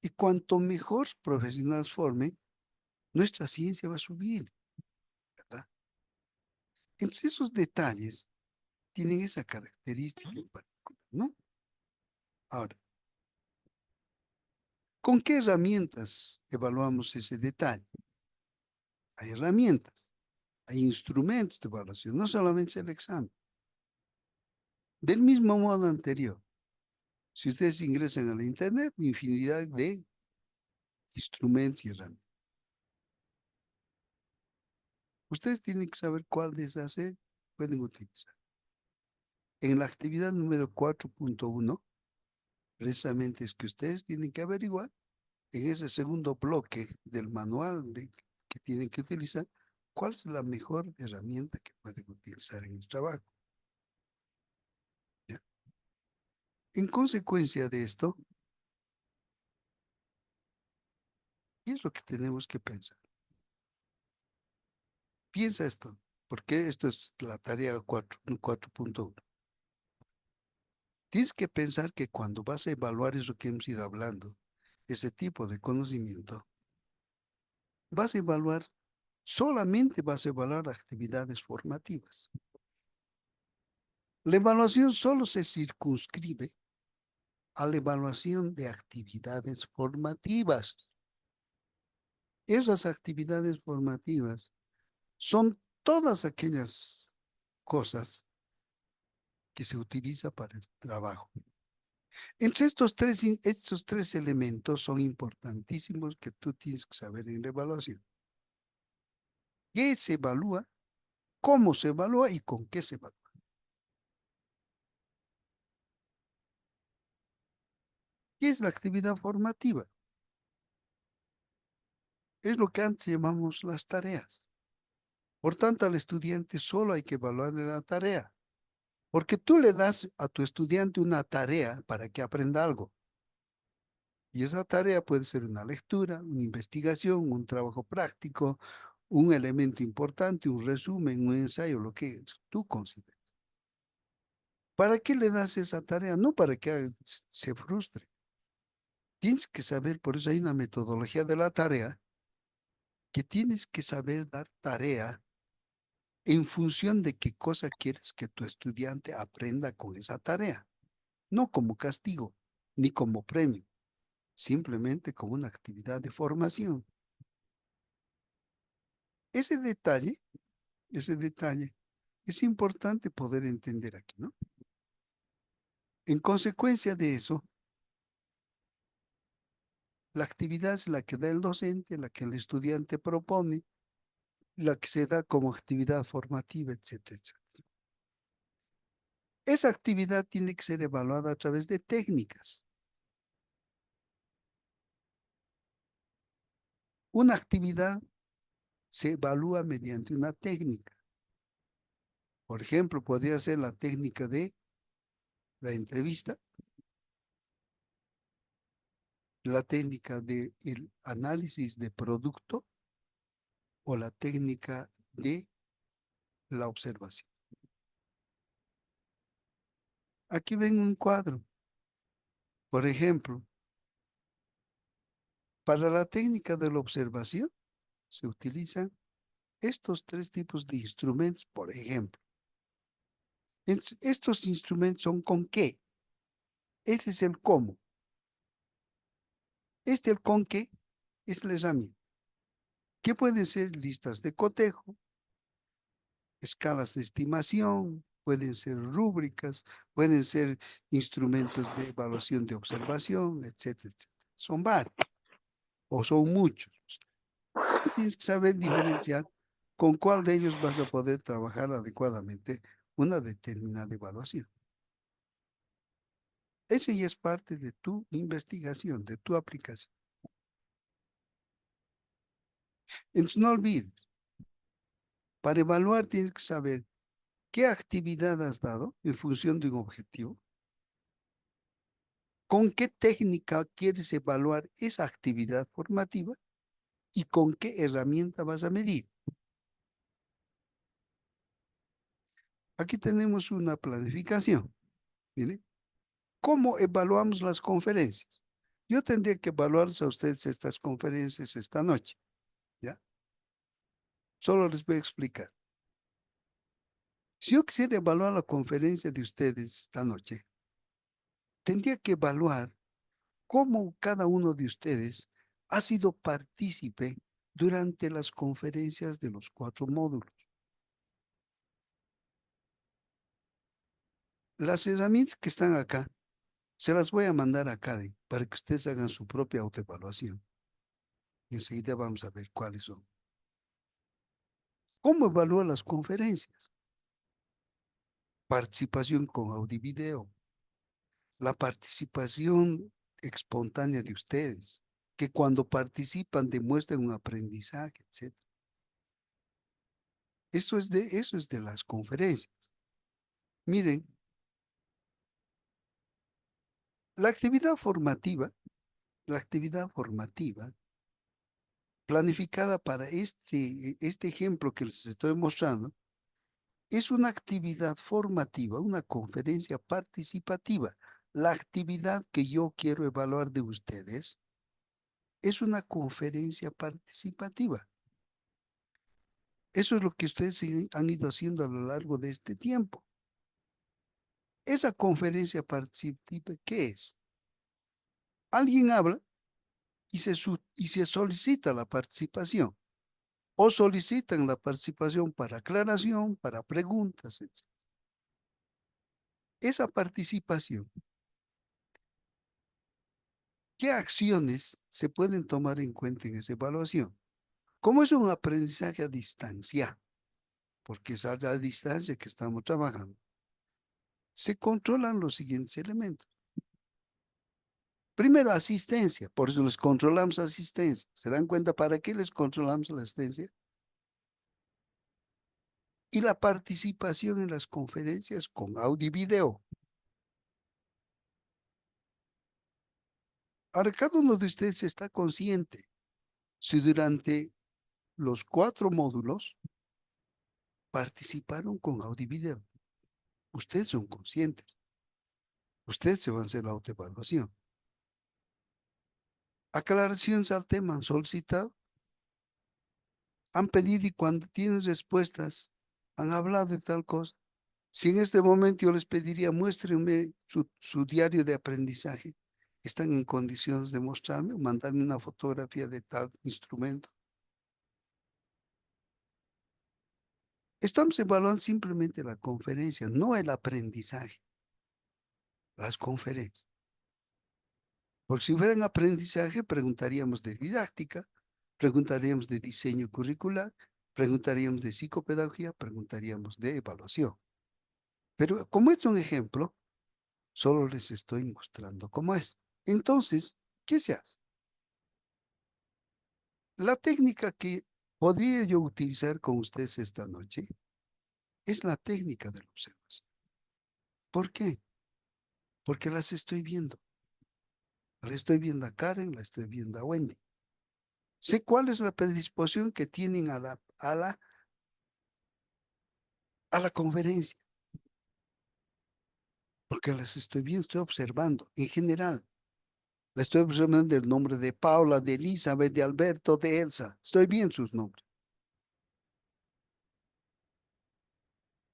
Y cuanto mejor profesionales formen, nuestra ciencia va a subir, ¿verdad? Entonces esos detalles tienen esa característica en particular, ¿no? Ahora, ¿con qué herramientas evaluamos ese detalle? Hay herramientas, hay instrumentos de evaluación, no solamente el examen. Del mismo modo anterior, si ustedes ingresan a la internet, infinidad de instrumentos y herramientas. Ustedes tienen que saber cuál de esas pueden utilizar. En la actividad número 4.1, precisamente es que ustedes tienen que averiguar en ese segundo bloque del manual que tienen que utilizar, cuál es la mejor herramienta que pueden utilizar en el trabajo. ¿Ya? En consecuencia de esto, ¿qué es lo que tenemos que pensar? Piensa esto, porque esto es la tarea 4.1. Tienes que pensar que cuando vas a evaluar eso que hemos ido hablando, ese tipo de conocimiento, vas a evaluar, solamente vas a evaluar actividades formativas. La evaluación solo se circunscribe a la evaluación de actividades formativas. Esas actividades formativas son todas aquellas cosas que se utiliza para el trabajo. Entre estos tres elementos son importantísimos que tú tienes que saber en la evaluación. ¿Qué se evalúa? ¿Cómo se evalúa y con qué se evalúa? ¿Qué es la actividad formativa? Es lo que antes llamamos las tareas. Por tanto, al estudiante solo hay que evaluarle la tarea, porque tú le das a tu estudiante una tarea para que aprenda algo. Y esa tarea puede ser una lectura, una investigación, un trabajo práctico, un elemento importante, un resumen, un ensayo, lo que tú consideres. ¿Para qué le das esa tarea? No para que se frustre. Tienes que saber, por eso hay una metodología de la tarea, que tienes que saber dar tarea en función de qué cosa quieres que tu estudiante aprenda con esa tarea. No como castigo, ni como premio, simplemente como una actividad de formación. Ese detalle, ese detalle es importante poder entender aquí, ¿no? En consecuencia de eso, la actividad es la que da el docente, la que el estudiante propone, la que se da como actividad formativa, etcétera, etcétera. Esa actividad tiene que ser evaluada a través de técnicas. Una actividad se evalúa mediante una técnica. Por ejemplo, podría ser la técnica de la entrevista, la técnica del análisis de producto o la técnica de la observación. Aquí ven un cuadro. Por ejemplo, para la técnica de la observación se utilizan estos tres tipos de instrumentos, por ejemplo. Estos instrumentos son con qué. Este es el cómo. El con qué Es la herramienta. ¿Qué pueden ser? Listas de cotejo, escalas de estimación, pueden ser rúbricas, pueden ser instrumentos de evaluación de observación, etcétera, etcétera. Son varios o son muchos. Tienes que saber diferenciar con cuál de ellos vas a poder trabajar adecuadamente una determinada evaluación. Ese ya es parte de tu investigación, de tu aplicación. Entonces no olvides, para evaluar tienes que saber qué actividad has dado en función de un objetivo, con qué técnica quieres evaluar esa actividad formativa y con qué herramienta vas a medir. Aquí tenemos una planificación. Miren, ¿cómo evaluamos las conferencias? Yo tendría que evaluarles a ustedes estas conferencias esta noche, ¿ya? Solo les voy a explicar. Si yo quisiera evaluar la conferencia de ustedes esta noche, tendría que evaluar cómo cada uno de ustedes ha sido partícipe durante las conferencias de los 4 módulos. Las herramientas que están acá, se las voy a mandar a Karen para que ustedes hagan su propia autoevaluación. Y enseguida vamos a ver cuáles son. ¿Cómo evalúa las conferencias? Participación con audio y video. La participación espontánea de ustedes, que cuando participan demuestran un aprendizaje, etc. Eso es de las conferencias. Miren, la actividad formativa planificada para este ejemplo que les estoy mostrando, es una actividad formativa, una conferencia participativa. La actividad que yo quiero evaluar de ustedes es una conferencia participativa. Eso es lo que ustedes han ido haciendo a lo largo de este tiempo. Esa conferencia participativa, ¿qué es? Alguien habla y se solicita la participación. O solicitan la participación para aclaración, para preguntas, etc. Esa participación, ¿qué acciones se pueden tomar en cuenta en esa evaluación? Como es un aprendizaje a distancia, porque es a la distancia que estamos trabajando, se controlan los siguientes elementos. Primero, asistencia, por eso les controlamos asistencia. ¿Se dan cuenta para qué les controlamos la asistencia? Y la participación en las conferencias con audio y video. Ahora, cada uno de ustedes está consciente si durante los 4 módulos participaron con audio y video. Ustedes son conscientes. Ustedes se van a hacer la autoevaluación. Aclaraciones al tema han solicitado, han pedido y cuando tienen respuestas, han hablado de tal cosa. Si en este momento yo les pediría, muéstrenme su diario de aprendizaje, ¿están en condiciones de mostrarme o mandarme una fotografía de tal instrumento? Estamos evaluando simplemente la conferencia, no el aprendizaje, las conferencias. Porque si fueran aprendizaje, preguntaríamos de didáctica, preguntaríamos de diseño curricular, preguntaríamos de psicopedagogía, preguntaríamos de evaluación. Pero como es un ejemplo, solo les estoy mostrando cómo es. Entonces, ¿qué se hace? La técnica que podría yo utilizar con ustedes esta noche es la técnica de la observación. ¿Por qué? Porque las estoy viendo. La estoy viendo a Karen, la estoy viendo a Wendy. Sé cuál es la predisposición que tienen a la conferencia. Porque las estoy viendo, estoy observando en general. La estoy observando el nombre de Paula, de Elizabeth, de Alberto, de Elsa. Estoy viendo sus nombres.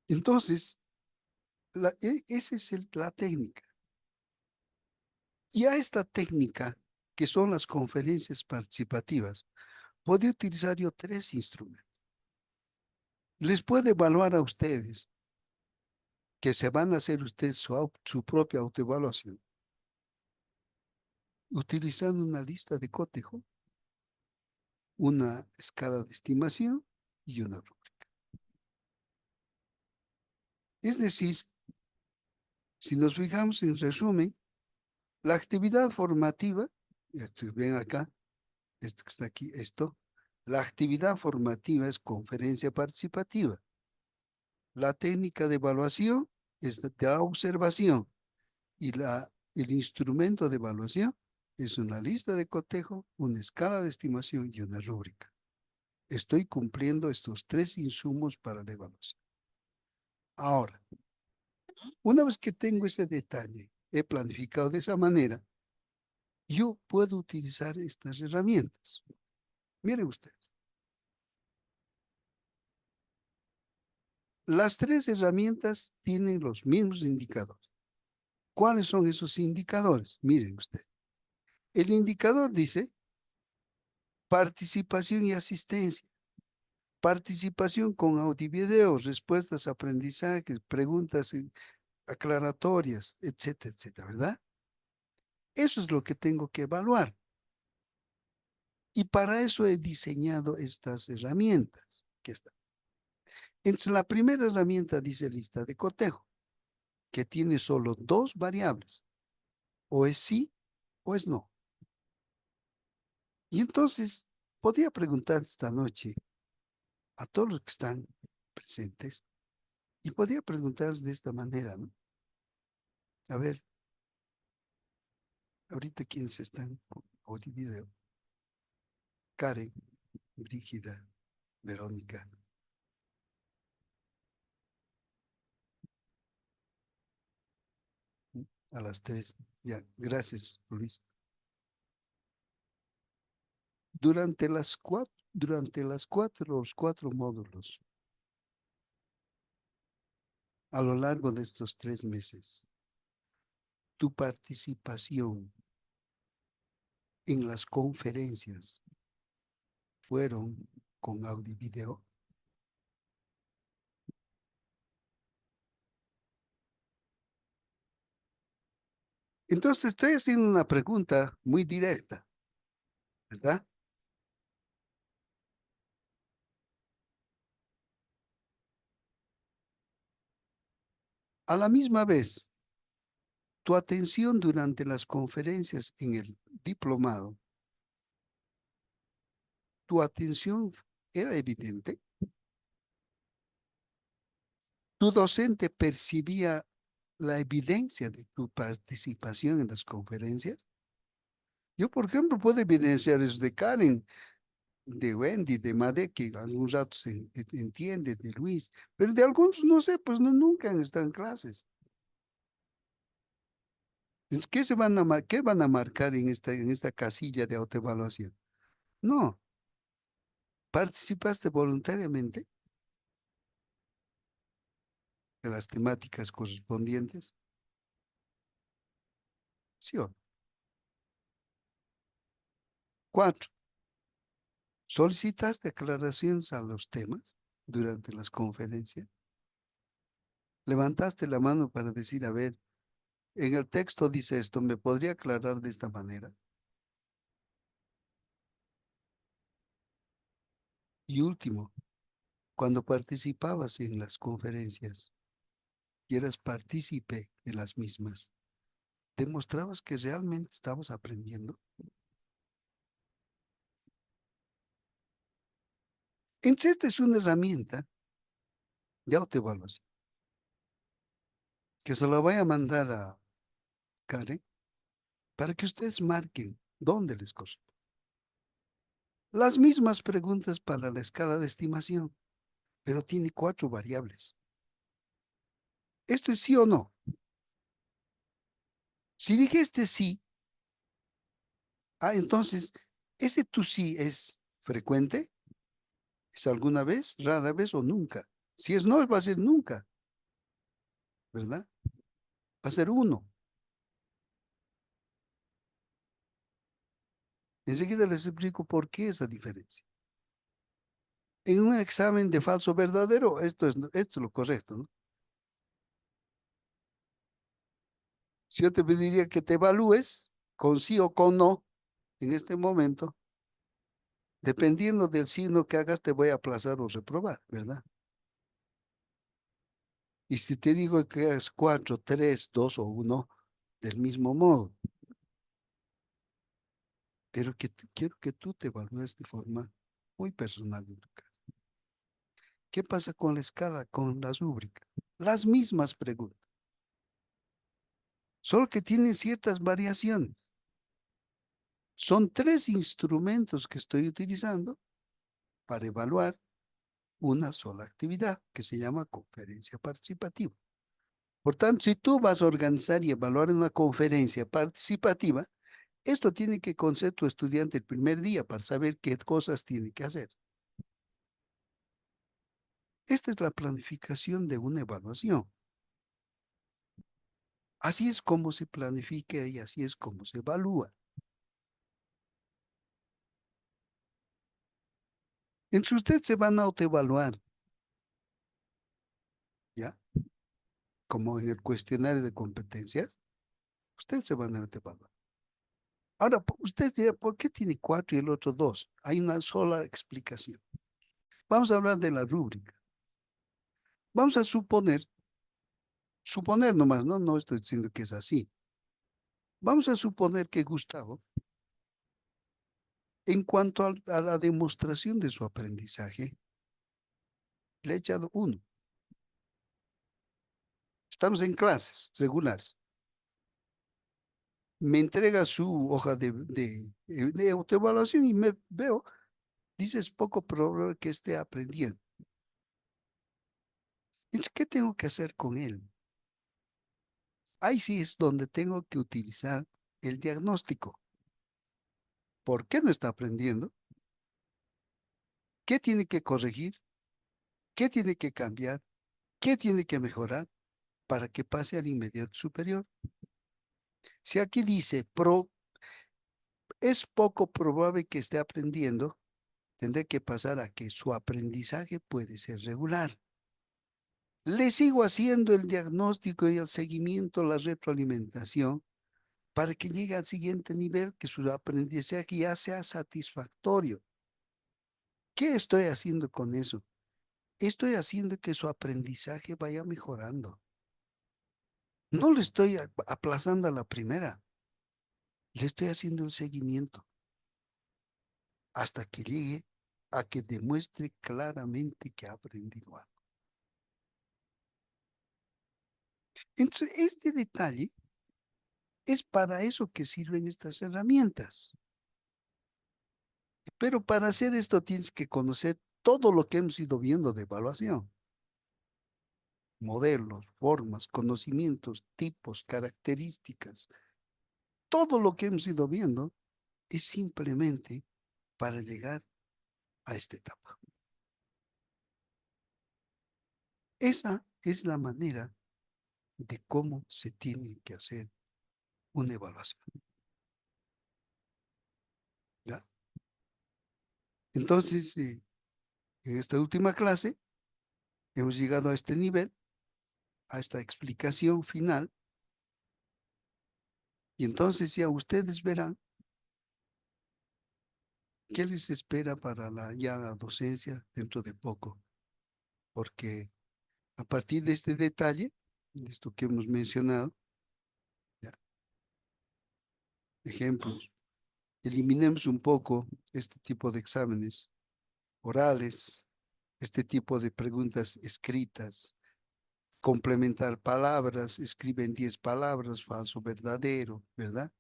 Entonces, esa es la técnica. Y a esta técnica que son las conferencias participativas, puede utilizar yo 3 instrumentos. Les puedo evaluar a ustedes, que se van a hacer ustedes su propia autoevaluación, utilizando una lista de cotejo, una escala de estimación y una rúbrica. Es decir, si nos fijamos en resumen, la actividad formativa, ven acá, esto que está aquí, la actividad formativa es conferencia participativa. La técnica de evaluación es de la observación y el instrumento de evaluación es una lista de cotejo, una escala de estimación y una rúbrica. Estoy cumpliendo estos 3 insumos para la evaluación. Ahora, una vez que tengo ese detalle, he planificado de esa manera, yo puedo utilizar estas herramientas. Miren ustedes. Las 3 herramientas tienen los mismos indicadores. ¿Cuáles son esos indicadores? Miren ustedes. El indicador dice participación y asistencia. Participación con audio y video, respuestas, aprendizajes, preguntas aclaratorias, etcétera, etcétera, ¿verdad? Eso es lo que tengo que evaluar. Y para eso he diseñado estas herramientas que están. Entonces, la primera herramienta dice lista de cotejo, que tiene solo 2 variables. O es sí o es no. Y entonces, podría preguntar esta noche a todos los que están presentes, y podría preguntarles de esta manera, ¿no? A ver, ahorita quiénes están con audio y video. Karen, Brígida, Verónica. A las 3. Ya, gracias, Luis. Durante los 4 módulos, a lo largo de estos 3 meses, tu participación en las conferencias fueron con audio y video. Entonces estoy haciendo una pregunta muy directa, ¿verdad? A la misma vez, tu atención durante las conferencias en el diplomado, tu atención era evidente. Tu docente percibía la evidencia de tu participación en las conferencias. Yo, por ejemplo, puedo evidenciar eso de Karen, de Wendy, de Made, que algún rato se entiende, de Luis, pero de algunos no sé, pues no, nunca han estado en clases. Entonces, ¿qué van a marcar en esta casilla de autoevaluación? No, participaste voluntariamente de las temáticas correspondientes. ¿Sí o no? 4. ¿Solicitaste aclaraciones a los temas durante las conferencias? ¿Levantaste la mano para decir, a ver, en el texto dice esto, ¿me podría aclarar de esta manera? Y último, cuando participabas en las conferencias y eras partícipe de las mismas, ¿demostrabas que realmente estabas aprendiendo? Entonces, esta es una herramienta de autoevaluación que se la voy a mandar a Karen para que ustedes marquen dónde les corresponde. Las mismas preguntas para la escala de estimación, pero tiene 4 variables. ¿Esto es sí o no? Si dijiste sí, entonces, ¿ese tu sí es frecuente? ¿Es alguna vez, rara vez o nunca? Si es no, va a ser nunca, ¿verdad? Va a ser 1. Enseguida les explico por qué esa diferencia. En un examen de falso verdadero, esto es lo correcto, ¿no? Si yo te pediría que te evalúes con sí o con no en este momento, dependiendo del signo que hagas, te voy a aplazar o reprobar, ¿verdad? Y si te digo que hagas 4, 3, 2 o 1, del mismo modo. Pero quiero que tú te evalúes de forma muy personal en tu casa. ¿Qué pasa con la escala, con la rúbrica? Las mismas preguntas, solo que tienen ciertas variaciones. Son 3 instrumentos que estoy utilizando para evaluar una sola actividad que se llama conferencia participativa. Por tanto, si tú vas a organizar y evaluar una conferencia participativa, esto tiene que conocer tu estudiante el primer día para saber qué cosas tiene que hacer. Esta es la planificación de una evaluación. Así es como se planifica y así es como se evalúa. Entre ustedes se van a autoevaluar, ¿ya? Como en el cuestionario de competencias, ustedes se van a autoevaluar. Ahora, ustedes dirán, ¿por qué tiene 4 y el otro 2? Hay una sola explicación. Vamos a hablar de la rúbrica. Vamos a suponer nomás, ¿no? No estoy diciendo que es así. Vamos a suponer que Gustavo, en cuanto a la demostración de su aprendizaje, le ha echado 1. Estamos en clases regulares. Me entrega su hoja de autoevaluación y me veo, dice, es poco probable que esté aprendiendo. Entonces, ¿qué tengo que hacer con él? Ahí sí es donde tengo que utilizar el diagnóstico. ¿Por qué no está aprendiendo? ¿Qué tiene que corregir? ¿Qué tiene que cambiar? ¿Qué tiene que mejorar para que pase al inmediato superior? Si aquí dice, es poco probable que esté aprendiendo, tendré que pasar a que su aprendizaje puede ser regular. Le sigo haciendo el diagnóstico y el seguimiento, la retroalimentación, para que llegue al siguiente nivel, que su aprendizaje ya sea satisfactorio. ¿Qué estoy haciendo con eso? Estoy haciendo que su aprendizaje vaya mejorando. No le estoy aplazando a la primera, le estoy haciendo un seguimiento hasta que llegue a que demuestre claramente que ha aprendido algo. Entonces, este detalle es para eso que sirven estas herramientas. Pero para hacer esto tienes que conocer todo lo que hemos ido viendo de evaluación. Modelos, formas, conocimientos, tipos, características. Todo lo que hemos ido viendo es simplemente para llegar a esta etapa. Esa es la manera de cómo se tiene que hacer una evaluación. ¿Ya? Entonces, en esta última clase hemos llegado a este nivel, a esta explicación final, y entonces ya ustedes verán qué les espera para ya la docencia dentro de poco, porque a partir de este detalle, de esto que hemos mencionado, ya, ejemplos, eliminemos un poco este tipo de exámenes orales, este tipo de preguntas escritas, complementar palabras, escriben 10 palabras, falso, verdadero, ¿verdad?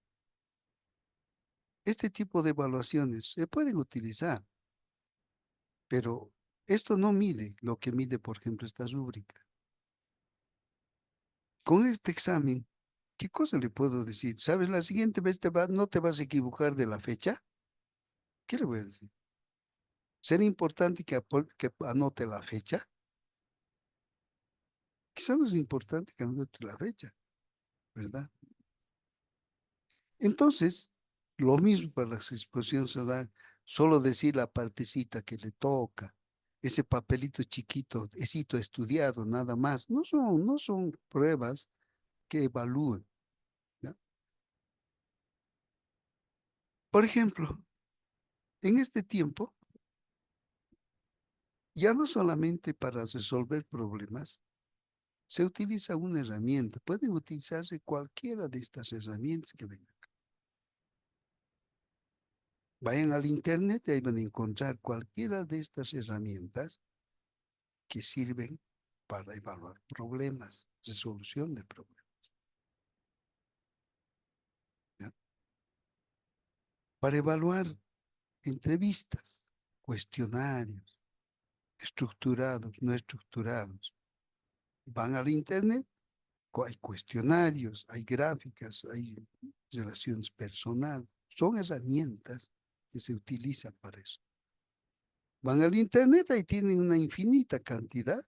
Este tipo de evaluaciones se pueden utilizar, pero esto no mide lo que mide, por ejemplo, esta rúbrica. Con este examen, ¿qué cosa le puedo decir? ¿Sabes? La siguiente vez no te vas a equivocar de la fecha. ¿Qué le voy a decir? ¿Será importante que anote la fecha? Quizá no es importante que anote la fecha, ¿verdad? Entonces, Lo mismo para las exposiciones orales, solo decir la partecita que le toca, ese papelito chiquito, esito estudiado, nada más. No son pruebas que evalúen, ¿ya? Por ejemplo, en este tiempo, ya no solamente para resolver problemas, se utiliza una herramienta. Pueden utilizarse cualquiera de estas herramientas que vengan. Vayan al internet y ahí van a encontrar cualquiera de estas herramientas que sirven para evaluar problemas, resolución de problemas, ¿ya? Para evaluar entrevistas, cuestionarios, estructurados, no estructurados. Van al internet, hay cuestionarios, hay gráficas, hay relaciones personales. Son herramientas que se utilizan para eso. Van al internet, ahí tienen una infinita cantidad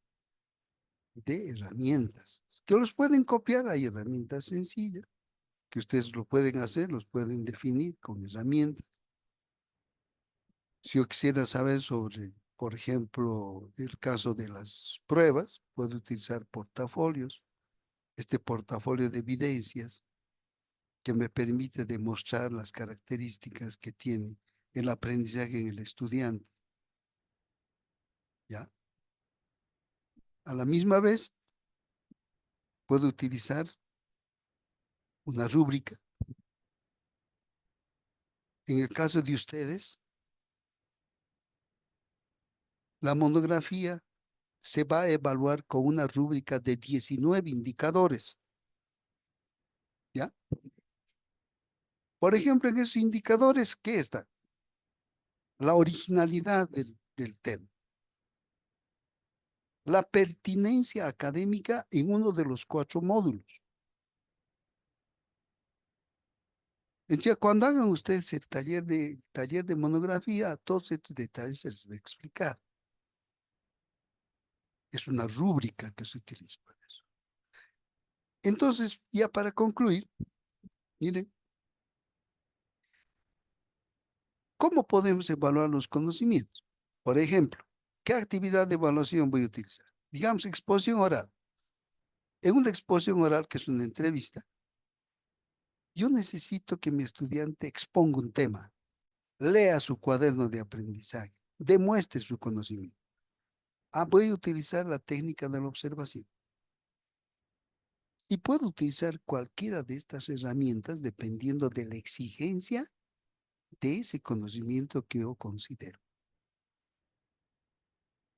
de herramientas que los pueden copiar. Hay herramientas sencillas que ustedes lo pueden hacer, los pueden definir con herramientas. Si yo quisiera saber sobre, por ejemplo, el caso de las pruebas, puedo utilizar portafolios, este portafolio de evidencias que me permite demostrar las características que tiene el aprendizaje en el estudiante, ¿ya? A la misma vez, puedo utilizar una rúbrica. En el caso de ustedes, la monografía se va a evaluar con una rúbrica de 19 indicadores, ¿ya? Por ejemplo, en esos indicadores, ¿qué está? La originalidad del tema, la pertinencia académica en uno de los 4 módulos. Entonces, cuando hagan ustedes el taller de monografía, todos estos detalles se les va a explicar. Es una rúbrica que se utiliza para eso. Entonces, ya para concluir, miren, ¿cómo podemos evaluar los conocimientos? Por ejemplo, ¿qué actividad de evaluación voy a utilizar? Digamos, exposición oral. En una exposición oral, que es una entrevista, yo necesito que mi estudiante exponga un tema, lea su cuaderno de aprendizaje, demuestre su conocimiento. Voy a utilizar la técnica de la observación. Y puedo utilizar cualquiera de estas herramientas dependiendo de la exigencia de ese conocimiento que yo considero.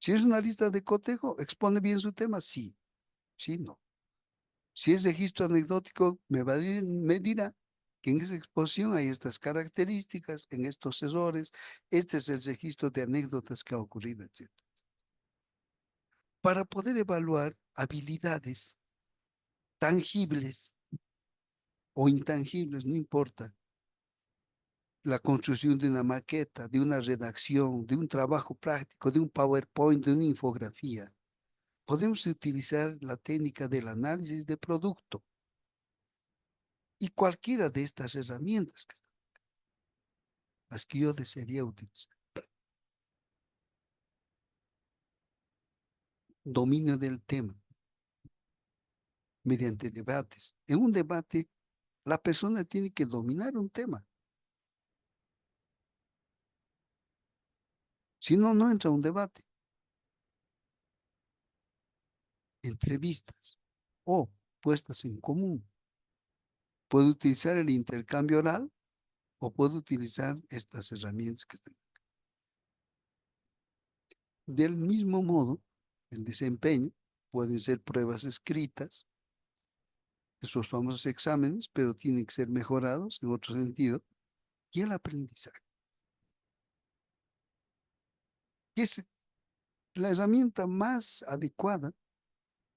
Si es una lista de cotejo, ¿expone bien su tema? Sí, sí, no. Si es registro anecdótico, me dirá que en esa exposición hay estas características, en estos errores, este es el registro de anécdotas que ha ocurrido, etc. Para poder evaluar habilidades tangibles o intangibles, no importa, la construcción de una maqueta, de una redacción, de un trabajo práctico, de un PowerPoint, de una infografía, podemos utilizar la técnica del análisis de producto y cualquiera de estas herramientas que están, las que yo desearía utilizar. Dominio del tema mediante debates. En un debate, la persona tiene que dominar un tema. Si no, no entra a un debate. Entrevistas o puestas en común. Puedo utilizar el intercambio oral o puedo utilizar estas herramientas que están. Del mismo modo, el desempeño pueden ser pruebas escritas, esos famosos exámenes, pero tienen que ser mejorados en otro sentido, y el aprendizaje, que es la herramienta más adecuada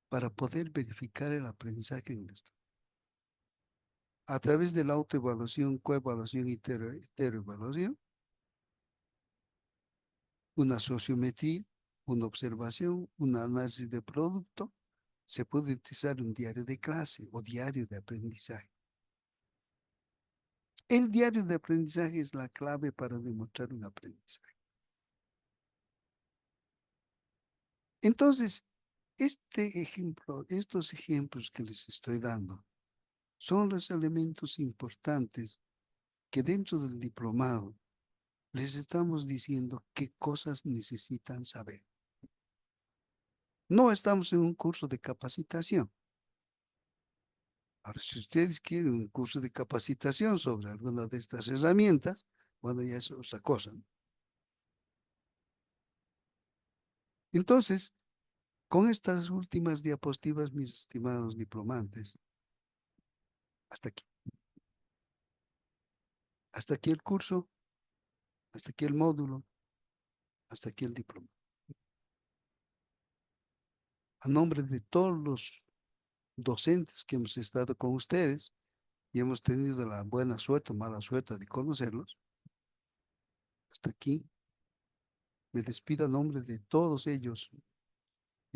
para poder verificar el aprendizaje en el estudio. A través de la autoevaluación, coevaluación y heteroevaluación, una sociometría, una observación, un análisis de producto, se puede utilizar un diario de clase o diario de aprendizaje. El diario de aprendizaje es la clave para demostrar un aprendizaje. Entonces, este ejemplo, estos ejemplos que les estoy dando son los elementos importantes que dentro del diplomado les estamos diciendo qué cosas necesitan saber. No estamos en un curso de capacitación. Ahora, si ustedes quieren un curso de capacitación sobre alguna de estas herramientas, bueno, ya es otra cosa, ¿no? Entonces, con estas últimas diapositivas, mis estimados diplomantes, hasta aquí. Hasta aquí el curso, hasta aquí el módulo, hasta aquí el diploma. A nombre de todos los docentes que hemos estado con ustedes y hemos tenido la buena suerte o mala suerte de conocerlos, hasta aquí me despido a nombre de todos ellos